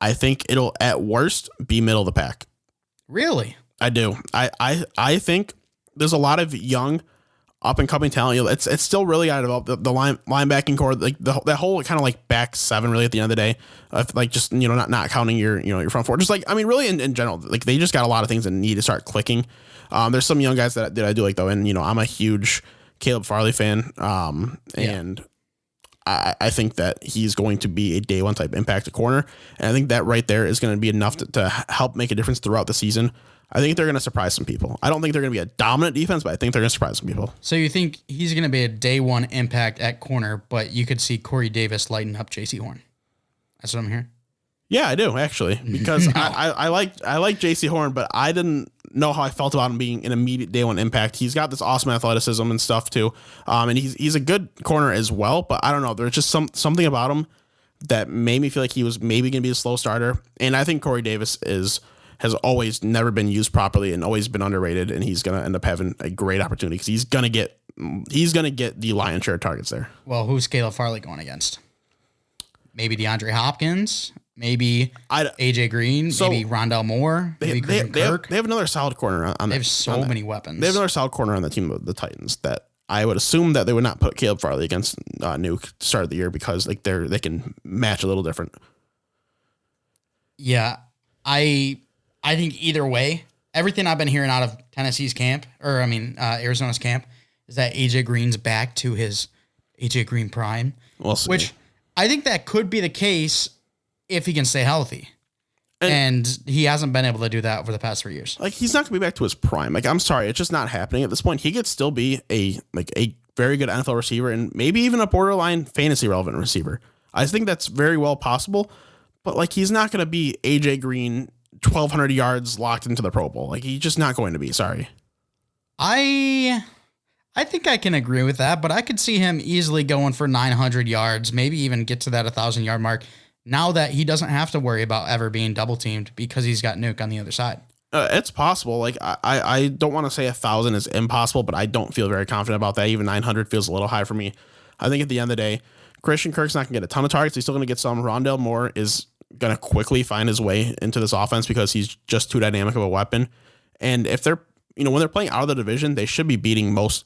I think it'll at worst be middle of the pack. Really? I do. I think there's a lot of young up and coming talent. It's still really got to develop the linebacking core, like that whole kind of like back seven really at the end of the day, like just, not counting your front four, just like, I mean, really in general, like they just got a lot of things that need to start clicking. There's some young guys that I do like though. And, I'm a huge Caleb Farley fan. And I think that he's going to be a day one type impact corner. And I think that right there is going to be enough to help make a difference throughout the season. I think they're going to surprise some people. I don't think they're going to be a dominant defense, but I think they're going to surprise some people. So you think he's going to be a day one impact at corner, but you could see Corey Davis lighten up JC Horn. That's what I'm hearing. Yeah, I do actually, because I like JC Horn, but I didn't know how I felt about him being an immediate day one impact. He's got this awesome athleticism and stuff too, and he's a good corner as well. But I don't know, there's just something about him that made me feel like he was maybe going to be a slow starter. And I think Corey Davis has always never been used properly and always been underrated, and he's going to end up having a great opportunity because he's going to get the lion's share of targets there. Well, who's Caleb Farley going against? Maybe DeAndre Hopkins, maybe AJ Green, maybe Rondell Moore, maybe Christian Kirk. They have another solid corner on They have so many weapons. They have another solid corner on the team of the Titans that I would assume that they would not put Caleb Farley against Nuke to start of the year because like they can match a little different. Yeah, I think either way, everything I've been hearing out of Tennessee's camp, Arizona's camp, is that AJ Green's back to his AJ Green prime. We'll see. Which I think that could be the case if he can stay healthy. And he hasn't been able to do that over the past 3 years. Like, he's not going to be back to his prime. Like, I'm sorry, it's just not happening at this point. He could still be a very good NFL receiver and maybe even a borderline fantasy relevant receiver. I think that's very well possible. But like, he's not going to be AJ Green 1,200 yards locked into the Pro Bowl. Like, he's just not going to be. Sorry. I think I can agree with that, but I could see him easily going for 900 yards, maybe even get to that 1,000-yard mark now that he doesn't have to worry about ever being double-teamed because he's got Nuke on the other side. It's possible. Like, I don't want to say 1,000 is impossible, but I don't feel very confident about that. Even 900 feels a little high for me. I think at the end of the day, Christian Kirk's not going to get a ton of targets. He's still going to get some. Rondell Moore is going to quickly find his way into this offense because he's just too dynamic of a weapon. And if they're, when they're playing out of the division, they should be beating most.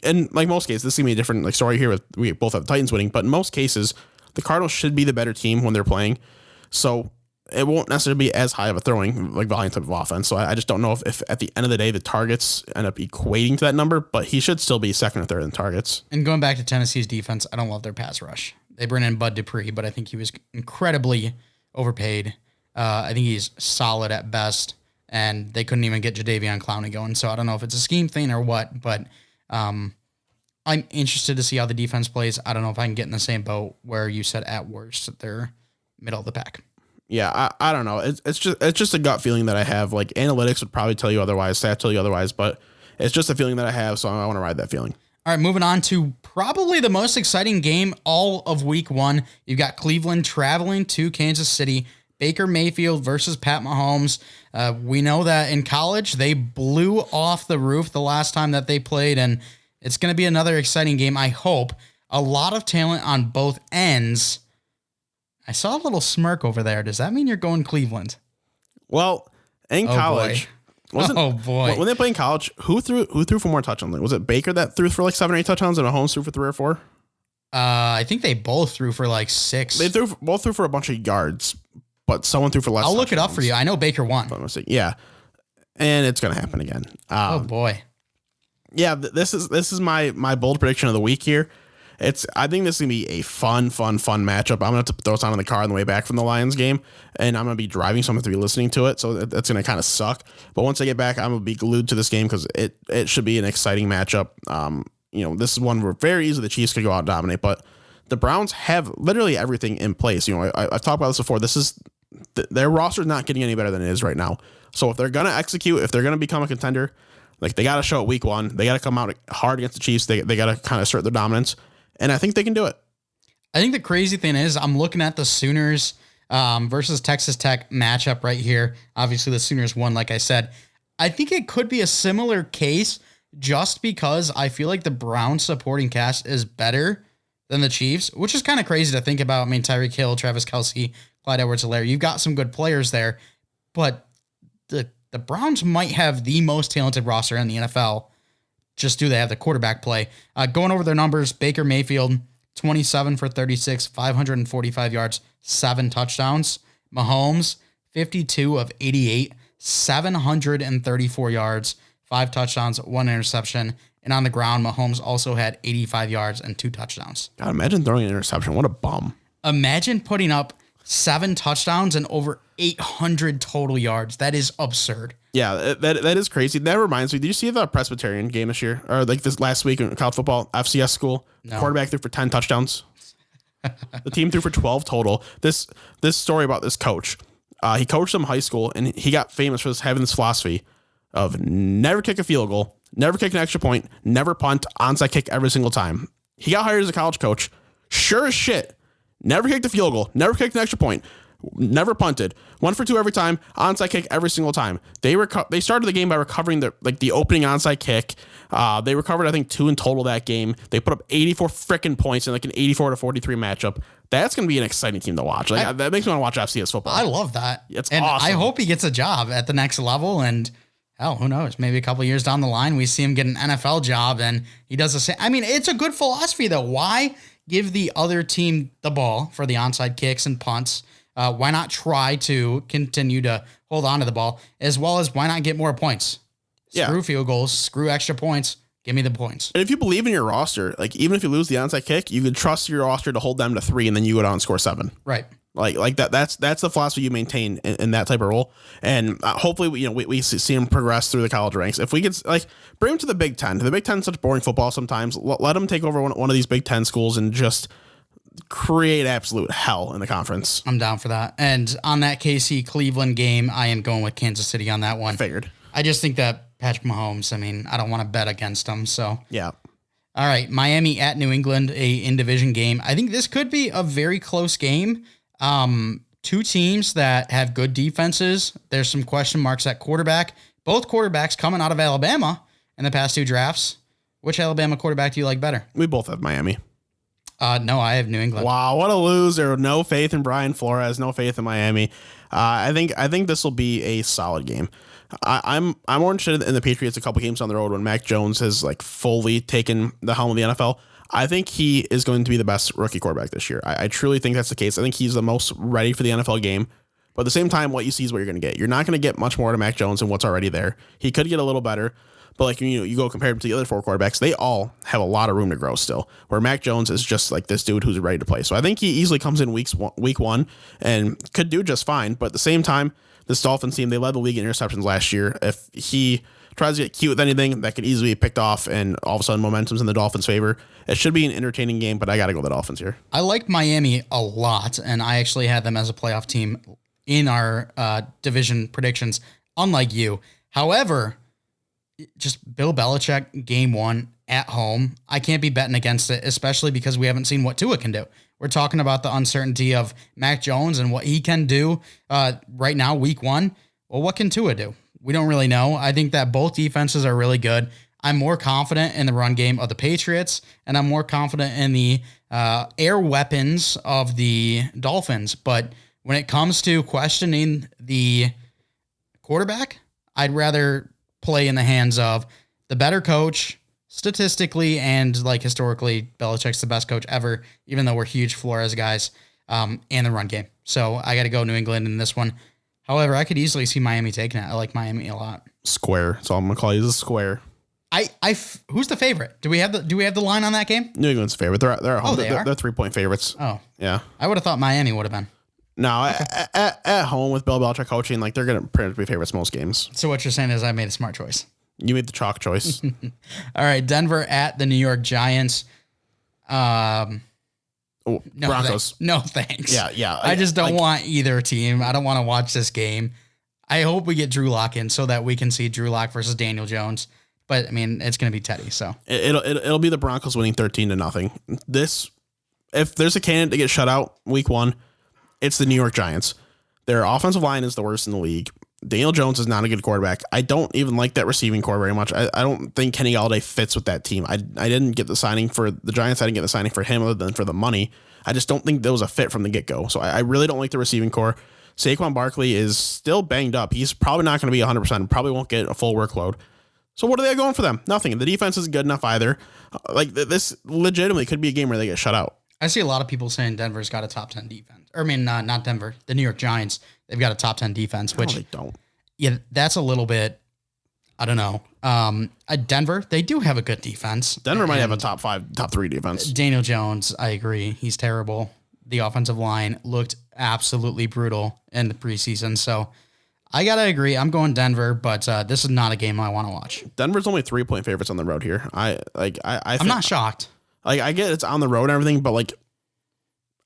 And like most cases, this is going to be a different story here with we both have the Titans winning, but in most cases, the Cardinals should be the better team when they're playing. So it won't necessarily be as high of a throwing volume type of offense. So I just don't know if at the end of the day, the targets end up equating to that number, but he should still be second or third in targets. And going back to Tennessee's defense, I don't love their pass rush. They bring in Bud Dupree, but I think he was incredibly overpaid. I think he's solid at best, and they couldn't even get Jadeveon Clowney going. So I don't know if it's a scheme thing or what, but I'm interested to see how the defense plays. I don't know if I can get in the same boat where you said at worst they're middle of the pack. Yeah, I don't know. It's just a gut feeling that I have. Like, analytics would probably tell you otherwise, stats tell you otherwise, but it's just a feeling that I have, so I want to ride that feeling. All right, moving on to probably the most exciting game all of week one. You've got Cleveland traveling to Kansas City. Baker Mayfield versus Pat Mahomes. We know that in college, they blew off the roof the last time that they played, and it's going to be another exciting game, I hope. A lot of talent on both ends. I saw a little smirk over there. Does that mean you're going Cleveland? Well, in college... Boy. When they play in college, who threw for more touchdowns? Was it Baker that threw for like 7 or 8 touchdowns and Mahomes threw for 3 or 4? I think they both threw for like 6. They both threw for a bunch of yards, but someone threw for less. I'll look it up for you. I know Baker won. Yeah, and it's gonna happen again. Oh boy. Yeah, this is my bold prediction of the week here. I think this is gonna be a fun matchup. I'm gonna have to throw this on in the car on the way back from the Lions game, and I'm gonna be driving, so I'm gonna have to be listening to it. So that's gonna kind of suck. But once I get back, I'm gonna be glued to this game because it should be an exciting matchup. This is one where very easily the Chiefs could go out and dominate, but the Browns have literally everything in place. I've talked about this before. Their roster is not getting any better than it is right now. So if they're gonna execute, if they're gonna become a contender, like they got to show it week one. They got to come out hard against the Chiefs. They got to kind of assert their dominance. And I think they can do it. I think the crazy thing is I'm looking at the Sooners versus Texas Tech matchup right here. Obviously, the Sooners won, like I said. I think it could be a similar case just because I feel like the Browns supporting cast is better than the Chiefs, which is kind of crazy to think about. I mean, Tyreek Hill, Travis Kelce, Clyde Edwards-Helaire, you've got some good players there, but the Browns might have the most talented roster in the NFL. Just do they have the quarterback play? Going over their numbers, Baker Mayfield, 27 for 36, 545 yards, 7 touchdowns. Mahomes, 52 of 88, 734 yards, 5 touchdowns, 1 interception. And on the ground, Mahomes also had 85 yards and 2 touchdowns. God, imagine throwing an interception. What a bum. Imagine putting up 7 touchdowns and over 800 total yards. That is absurd. Yeah, that is crazy. That reminds me, did you see the Presbyterian game this year? Or like this last week in college football, FCS school? No. Quarterback threw for 10 touchdowns. The team threw for 12 total. This story about this coach, he coached them in high school, and he got famous for having this philosophy of never kick a field goal, never kick an extra point, never punt, onside kick every single time. He got hired as a college coach. Sure as shit. Never kicked a field goal, never kicked an extra point, never punted. 1 for 2 every time, onside kick every single time. They started the game by recovering the opening onside kick. They recovered, I think, 2 in total that game. They put up 84 freaking points in like an 84-43 matchup. That's going to be an exciting team to watch. That makes me want to watch FCS football. I love that. It's and awesome. I hope he gets a job at the next level, and hell, who knows? Maybe a couple years down the line, we see him get an NFL job and he does the same. I mean, it's a good philosophy, though. Why give the other team the ball for the onside kicks and punts? Why not try to continue to hold on to the ball, as well as why not get more points? Screw field goals, screw extra points. Give me the points. And if you believe in your roster, like even if you lose the onside kick, you can trust your roster to hold them to 3, and then you go down and score 7. Right. Like that. That's the philosophy you maintain in that type of role. And hopefully, we see him progress through the college ranks. If we could bring him to the Big Ten. The Big Ten is such boring football sometimes. Let him take over one of these Big Ten schools and just create absolute hell in the conference. I'm down for that. And on that KC Cleveland game, I am going with Kansas City on that one. Figured. I just think that Patrick Mahomes, I mean, I don't want to bet against him. So yeah. All right. Miami at New England, a in-division game. I think this could be a very close game. 2 teams that have good defenses. There's some question marks at quarterback. Both quarterbacks coming out of Alabama in the past 2 drafts. Which Alabama quarterback do you like better? We both have Miami. No, I have New England. Wow, what a loser. No faith in Brian Flores, no faith in Miami. I think this will be a solid game. I'm more interested in the Patriots a couple games on the road when Mac Jones has fully taken the helm of the NFL. I think he is going to be the best rookie quarterback this year. I truly think that's the case. I think he's the most ready for the NFL game. But at the same time, what you see is what you're going to get. You're not going to get much more to Mac Jones than what's already there. He could get a little better. But you go compare him to the other 4 quarterbacks, they all have a lot of room to grow still. Where Mac Jones is just like this dude who's ready to play. So I think he easily comes in week 1 and could do just fine. But at the same time, this Dolphins team, they led the league in interceptions last year. If he tries to get cute with anything, that could easily be picked off, and all of a sudden momentum's in the Dolphins' favor. It should be an entertaining game, but I got to go with the Dolphins here. I like Miami a lot, and I actually had them as a playoff team in our division predictions, unlike you. However, just Bill Belichick, game 1 at home, I can't be betting against it, especially because we haven't seen what Tua can do. We're talking about the uncertainty of Mac Jones and what he can do right now, week 1. Well, what can Tua do? We don't really know. I think that both defenses are really good. I'm more confident in the run game of the Patriots, and I'm more confident in the air weapons of the Dolphins. But when it comes to questioning the quarterback, I'd rather play in the hands of the better coach statistically and historically. Belichick's the best coach ever, even though we're huge Flores guys, and the run game. So I got to go New England in this one. However, I could easily see Miami taking it. I like Miami a lot. Square. So I'm gonna call you the square. Who's the favorite? Do we have the line on that game? New England's favorite. They're at home. They're 3-point favorites. Oh, yeah. I would have thought Miami would have been. No, at home with Bill Belichick coaching, they're gonna pretty much be favorites most games. So what you're saying is I made a smart choice. You made the chalk choice. All right, Denver at the New York Giants. Broncos. No thanks. Yeah. I just don't want either team. I don't want to watch this game. I hope we get Drew Lock in so that we can see Drew Lock versus Daniel Jones. But I mean, it's going to be Teddy. So it'll be the Broncos winning 13-0. If there's a candidate to get shut out week 1, it's the New York Giants. Their offensive line is the worst in the league. Daniel Jones is not a good quarterback. I don't even like that receiving core very much. I don't think Kenny Galladay fits with that team. I didn't get the signing for the Giants. I didn't get the signing for him other than for the money. I just don't think there was a fit from the get-go. So I really don't like the receiving core. Saquon Barkley is still banged up. He's probably not going to be 100%. Probably won't get a full workload. So what are they going for them? Nothing. The defense isn't good enough either. This legitimately could be a game where they get shut out. I see a lot of people saying Denver's got a top 10 defense. Or I mean, not Denver. The New York Giants. They've got a top 10 defense, which they don't. Yeah, that's a little bit. I don't know. Denver, they do have a good defense. Denver might have a top 5, top 3 defense. Daniel Jones, I agree. He's terrible. The offensive line looked absolutely brutal in the preseason. So I got to agree. I'm going Denver, but this is not a game I want to watch. Denver's only 3-point favorites on the road here. I'm not shocked. I get it's on the road and everything, but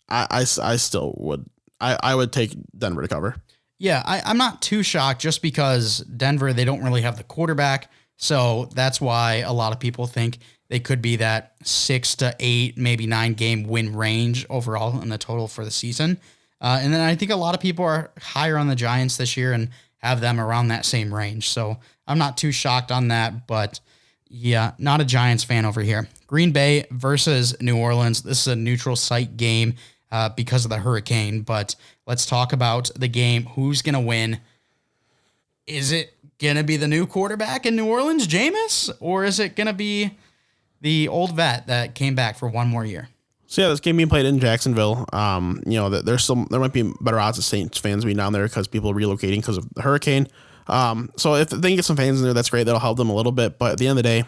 I still would. I would take Denver to cover. Yeah, I'm not too shocked just because Denver, they don't really have the quarterback. So that's why a lot of people think they could be that 6 to 8, maybe 9 game win range overall in the total for the season. And then I think a lot of people are higher on the Giants this year and have them around that same range. So I'm not too shocked on that, but yeah, not a Giants fan over here. Green Bay versus New Orleans. This is a neutral site game because of the hurricane, but let's talk about the game. Who's going to win? Is it going to be the new quarterback in New Orleans, Jameis, or is it going to be the old vet that came back for one more year? So yeah, this game being played in Jacksonville. There might be better odds of Saints fans being down there because people are relocating because of the hurricane. So if they can get some fans in there, that's great. That'll help them a little bit. But at the end of the day,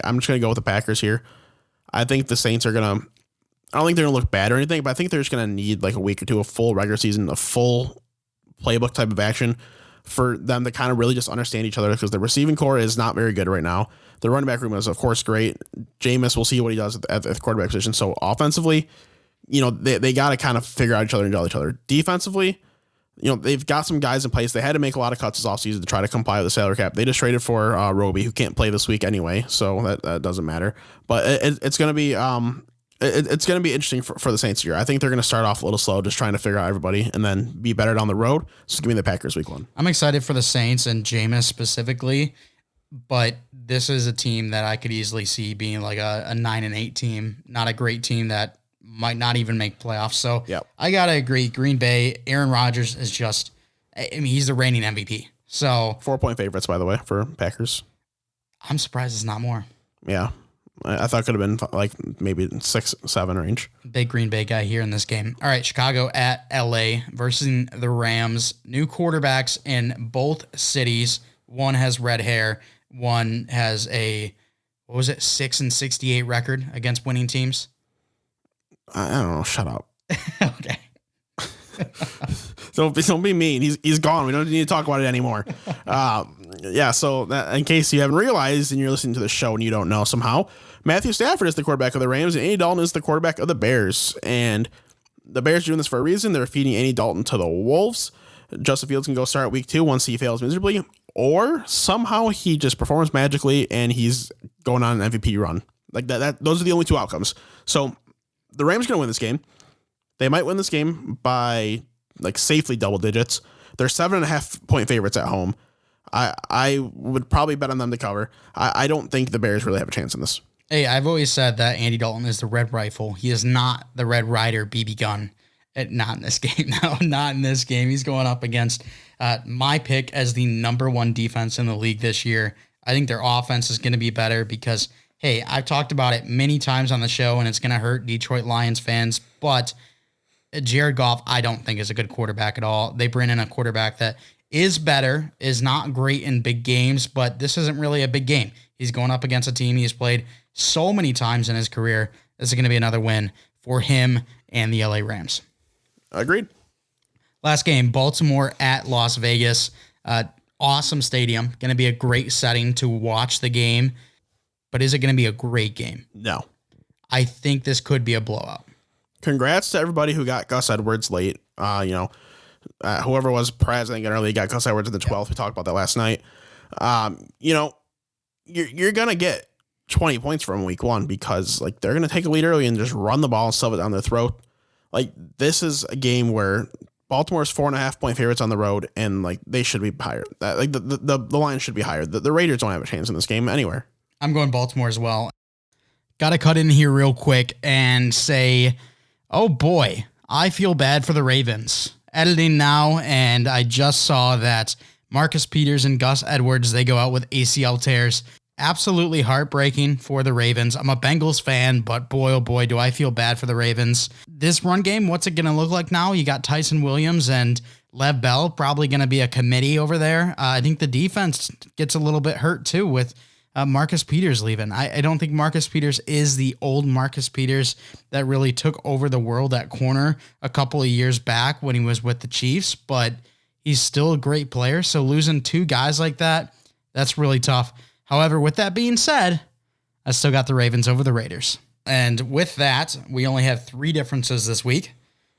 I'm just going to go with the Packers here. I think the Saints are going to, I don't think they're going to look bad or anything, but I think they're just going to need a week or two, a full regular season, a full playbook type of action for them to kind of really just understand each other because the receiving core is not very good right now. The running back room is, of course, great. Jameis, we'll see what he does at the quarterback position. So offensively, they got to kind of figure out each other and gel each other. Defensively, they've got some guys in place. They had to make a lot of cuts this offseason to try to comply with the salary cap. They just traded for Roby, who can't play this week anyway, so that doesn't matter. But it's going to be it's going to be interesting for the Saints here. I think they're going to start off a little slow, just trying to figure out everybody, and then be better down the road. So give me the Packers week 1. I'm excited for the Saints and Jameis specifically, but this is a team that I could easily see being like a 9-8 team, not a great team that might not even make playoffs. So yep. I got to agree. Green Bay, Aaron Rodgers is just, he's the reigning MVP. So 4-point favorites, by the way, for Packers. I'm surprised it's not more. Yeah. I thought it could have been maybe 6-7 range. Big Green Bay guy here in this game. All right, Chicago at LA versus the Rams. New quarterbacks in both cities. One has red hair. One has a 6-68 record against winning teams. I don't know. Shut up. Okay. Don't be mean. He's gone. We don't need to talk about it anymore. So in case you haven't realized and you're listening to the show and you don't know somehow, Matthew Stafford is the quarterback of the Rams and Andy Dalton is the quarterback of the Bears. And the Bears are doing this for a reason. They're feeding Andy Dalton to the Wolves. Justin Fields can go start week 2 once he fails miserably, or somehow he just performs magically and he's going on an MVP run. Like that. Those are the only 2 outcomes. So the Rams are going to win this game. They might win this game by safely double digits. They're 7.5-point favorites at home. I would probably bet on them to cover. I don't think the Bears really have a chance in this. Hey, I've always said that Andy Dalton is the Red Rifle. He is not the Red Ryder BB gun. Not in this game. No, not in this game. He's going up against my pick as the number 1 defense in the league this year. I think their offense is going to be better because, hey, I've talked about it many times on the show, and it's going to hurt Detroit Lions fans, but Jared Goff, I don't think is a good quarterback at all. They bring in a quarterback that is better, is not great in big games, but this isn't really a big game. He's going up against a team he's played so many times in his career. This is going to be another win for him and the LA Rams. Agreed. Last game, Baltimore at Las Vegas. Awesome stadium. Going to be a great setting to watch the game, but is it going to be a great game? No. I think this could be a blowout. Congrats to everybody who got Gus Edwards late. Whoever was president early got Gus Edwards in the 12th. We talked about that last night. You're going to get 20 points from week 1 because they're going to take a lead early and just run the ball and shove it down their throat. This is a game where Baltimore's 4.5-point favorites on the road, and like they should be higher. Like the Lions should be higher. The Raiders don't have a chance in this game anywhere. I'm going Baltimore as well. Got to cut in here real quick and say, oh boy, I feel bad for the Ravens. Editing now, and I just saw that Marcus Peters and Gus Edwards, they go out with ACL tears. Absolutely heartbreaking for the Ravens. I'm a Bengals fan, but boy, oh boy, do I feel bad for the Ravens. This run game, what's it going to look like now? You got Tyson Williams and Lev Bell, probably going to be a committee over there. I think the defense gets a little bit hurt too with Marcus Peters leaving. I don't think Marcus Peters is the old Marcus Peters that really took over the world at corner a couple of years back when he was with the Chiefs, but he's still a great player. So losing two guys like that, that's really tough. However, with that being said, I still got the Ravens over the Raiders. And with that, we only have 3 differences this week,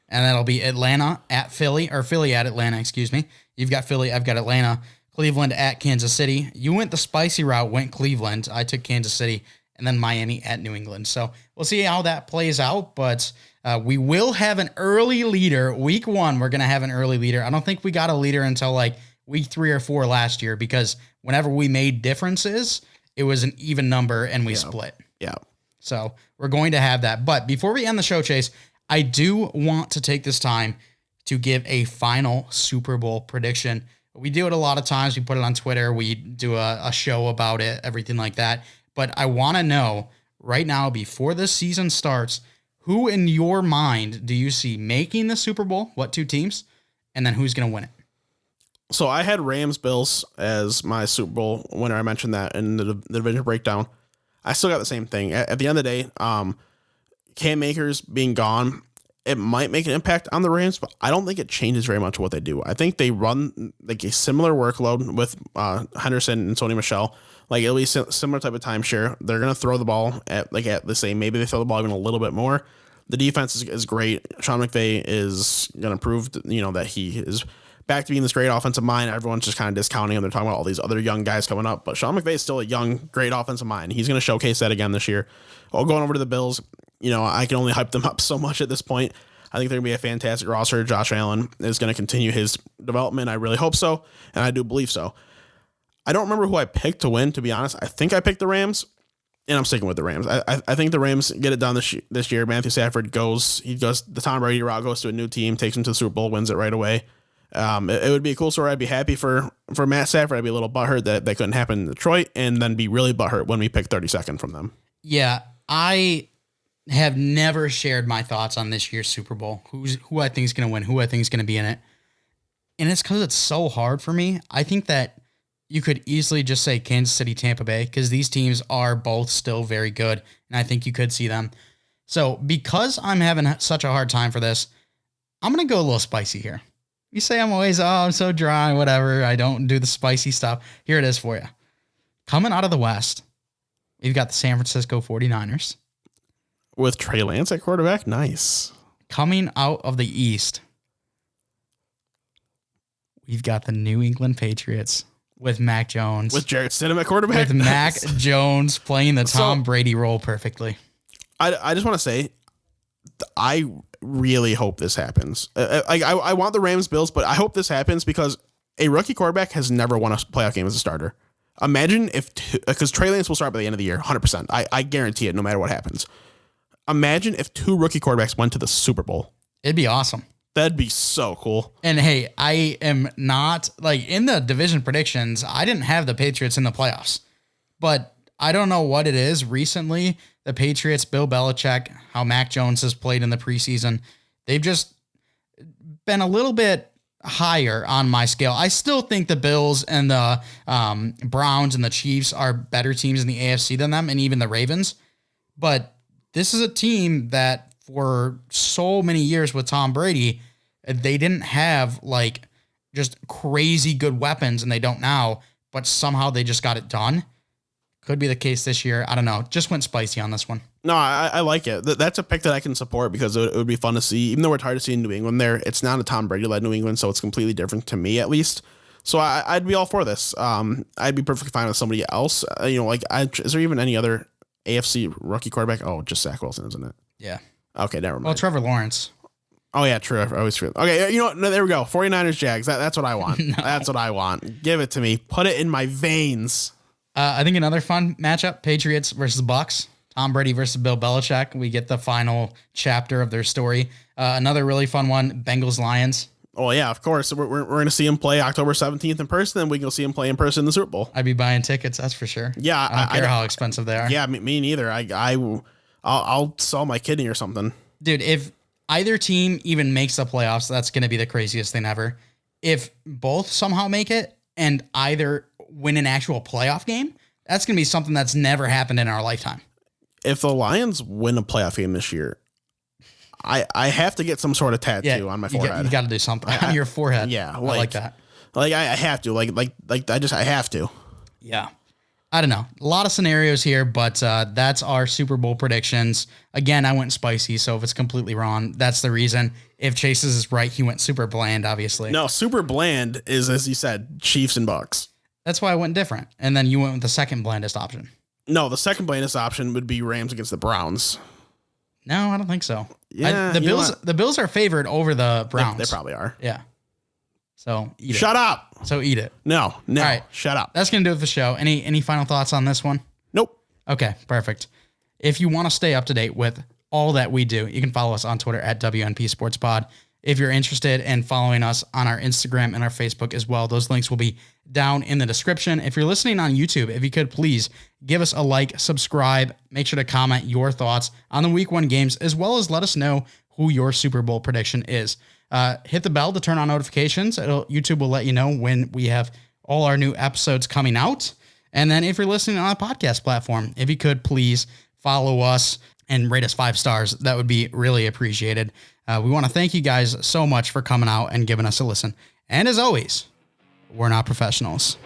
and that'll be Atlanta at Philly, or Philly at Atlanta, excuse me. You've got Philly, I've got Atlanta. Cleveland at Kansas City. You went the spicy route, went Cleveland. I took Kansas City, and then Miami at New England. So we'll see how that plays out, but we will have an early leader. Week 1, we're going to have an early leader. I don't think we got a leader until like week 3 or 4 last year, because whenever we made differences, it was an even number and we split. Yeah. So we're going to have that. But before we end the show, Chase, I do want to take this time to give a final Super Bowl prediction. We do it a lot of times. We put it on Twitter. We do a show about it, everything like that. But I want to know right now, before the season starts, who in your mind do you see making the Super Bowl? What 2 teams? And then who's going to win it? So I had Rams-Bills as my Super Bowl winner. I mentioned that in the division breakdown. I still got the same thing. At the end of the day, Cam Akers being gone, it might make an impact on the Rams, but I don't think it changes very much what they do. I think they run like a similar workload with Henderson and Sony Michel, like at least a similar type of timeshare. They're going to throw the ball at the same. Maybe they throw the ball even a little bit more. The defense is great. Sean McVay is going to prove, that he is back to being this great offensive mind. Everyone's just kind of discounting him. They're talking about all these other young guys coming up, but Sean McVay is still a young, great offensive mind. He's going to showcase that again this year. Going over to the Bills, I can only hype them up so much at this point. I think they're going to be a fantastic roster. Josh Allen is going to continue his development. I really hope so, and I do believe so. I don't remember who I picked to win, to be honest. I think I picked the Rams, and I'm sticking with the Rams. I think the Rams get it done this year. Matthew Stafford goes the Tom Brady route, goes to a new team, takes him to the Super Bowl, wins it right away. It would be a cool story. I'd be happy for Matt Stafford. I'd be a little butthurt that couldn't happen in Detroit, and then be really butthurt when we pick 32nd from them. Yeah, I have never shared my thoughts on this year's Super Bowl. Who I think is going to win, who I think is going to be in it. And it's because it's so hard for me. I think that you could easily just say Kansas City, Tampa Bay, because these teams are both still very good, and I think you could see them. So because I'm having such a hard time for this, I'm going to go a little spicy here. You say I'm so dry, whatever. I don't do the spicy stuff. Here it is for you. Coming out of the West, we've got the San Francisco 49ers. With Trey Lance at quarterback? Nice. Coming out of the East, we've got the New England Patriots with Mac Jones. With Jarrett Stidham at quarterback? With Mac Jones playing the Tom Brady role perfectly. I just want to say, I really hope this happens. I want the Rams-Bills, but I hope this happens because a rookie quarterback has never won a playoff game as a starter. Imagine because Trey Lance will start by the end of the year, 100%. I guarantee it no matter what happens. Imagine if 2 rookie quarterbacks went to the Super Bowl. It'd be awesome. That'd be so cool. And hey, I am not in the division predictions. I didn't have the Patriots in the playoffs, but I don't know what it is. Recently, the Patriots, Bill Belichick, how Mac Jones has played in the preseason, they've just been a little bit higher on my scale. I still think the Bills and the Browns and the Chiefs are better teams in the AFC than them, and even the Ravens. But this is a team that for so many years with Tom Brady, they didn't have just crazy good weapons, and they don't now, but somehow they just got it done. Could be the case this year. I don't know. Just went spicy on this one. No, I like it. That's a pick that I can support because it would be fun to see. Even though we're tired of seeing New England there, it's not a Tom Brady-led New England, so it's completely different to me at least. So I'd be all for this. I'd be perfectly fine with somebody else. Is there even any other AFC rookie quarterback? Oh, just Zach Wilson, isn't it? Yeah. Okay, never mind. Well, Trevor Lawrence. Oh, yeah, true. I always forget. Okay, you know what? No, there we go. 49ers, Jags. That's what I want. No. That's what I want. Give it to me. Put it in my veins. I think another fun matchup, Patriots versus Bucks. Tom Brady versus Bill Belichick. We get the final chapter of their story. Another really fun one, Bengals Lions. Oh, yeah, of course. We're going to see him play October 17th in person, and we can go see him play in person in the Super Bowl. I'd be buying tickets, that's for sure. Yeah. I don't care how expensive they are. Yeah, me neither. I'll sell my kidney or something. Dude, if either team even makes the playoffs, that's going to be the craziest thing ever. If both somehow make it and either win an actual playoff game, that's going to be something that's never happened in our lifetime. If the Lions win a playoff game this year, I have to get some sort of tattoo on my forehead. You got to do something on your forehead. Yeah, I like that. Like I have to. I have to. Yeah. I don't know. A lot of scenarios here, but that's our Super Bowl predictions. Again, I went spicy, so if it's completely wrong, that's the reason. If Chase's is right, he went super bland, obviously. No, super bland is, as you said, Chiefs and Bucks. That's why I went different. And then you went with the second blandest option. No, the second blandest option would be Rams against the Browns. No, I don't think so. Yeah, the Bills are favored over the Browns. They probably are. Yeah. So eat it. Shut up. So eat it. No. All right. Shut up. That's going to do it for the show. Any final thoughts on this one? Nope. Okay, perfect. If you want to stay up to date with all that we do, you can follow us on Twitter at WNP Sports Pod. If you're interested in following us on our Instagram and our Facebook as well, those links will be down in the description. If you're listening on YouTube, if you could please give us a like, subscribe, make sure to comment your thoughts on the week 1 games, as well as let us know who your Super Bowl prediction is. Hit the bell to turn on notifications. YouTube will let you know when we have all our new episodes coming out. And then if you're listening on a podcast platform, if you could please follow us and rate us 5 stars, that would be really appreciated. We want to thank you guys so much for coming out and giving us a listen. And as always, we're not professionals.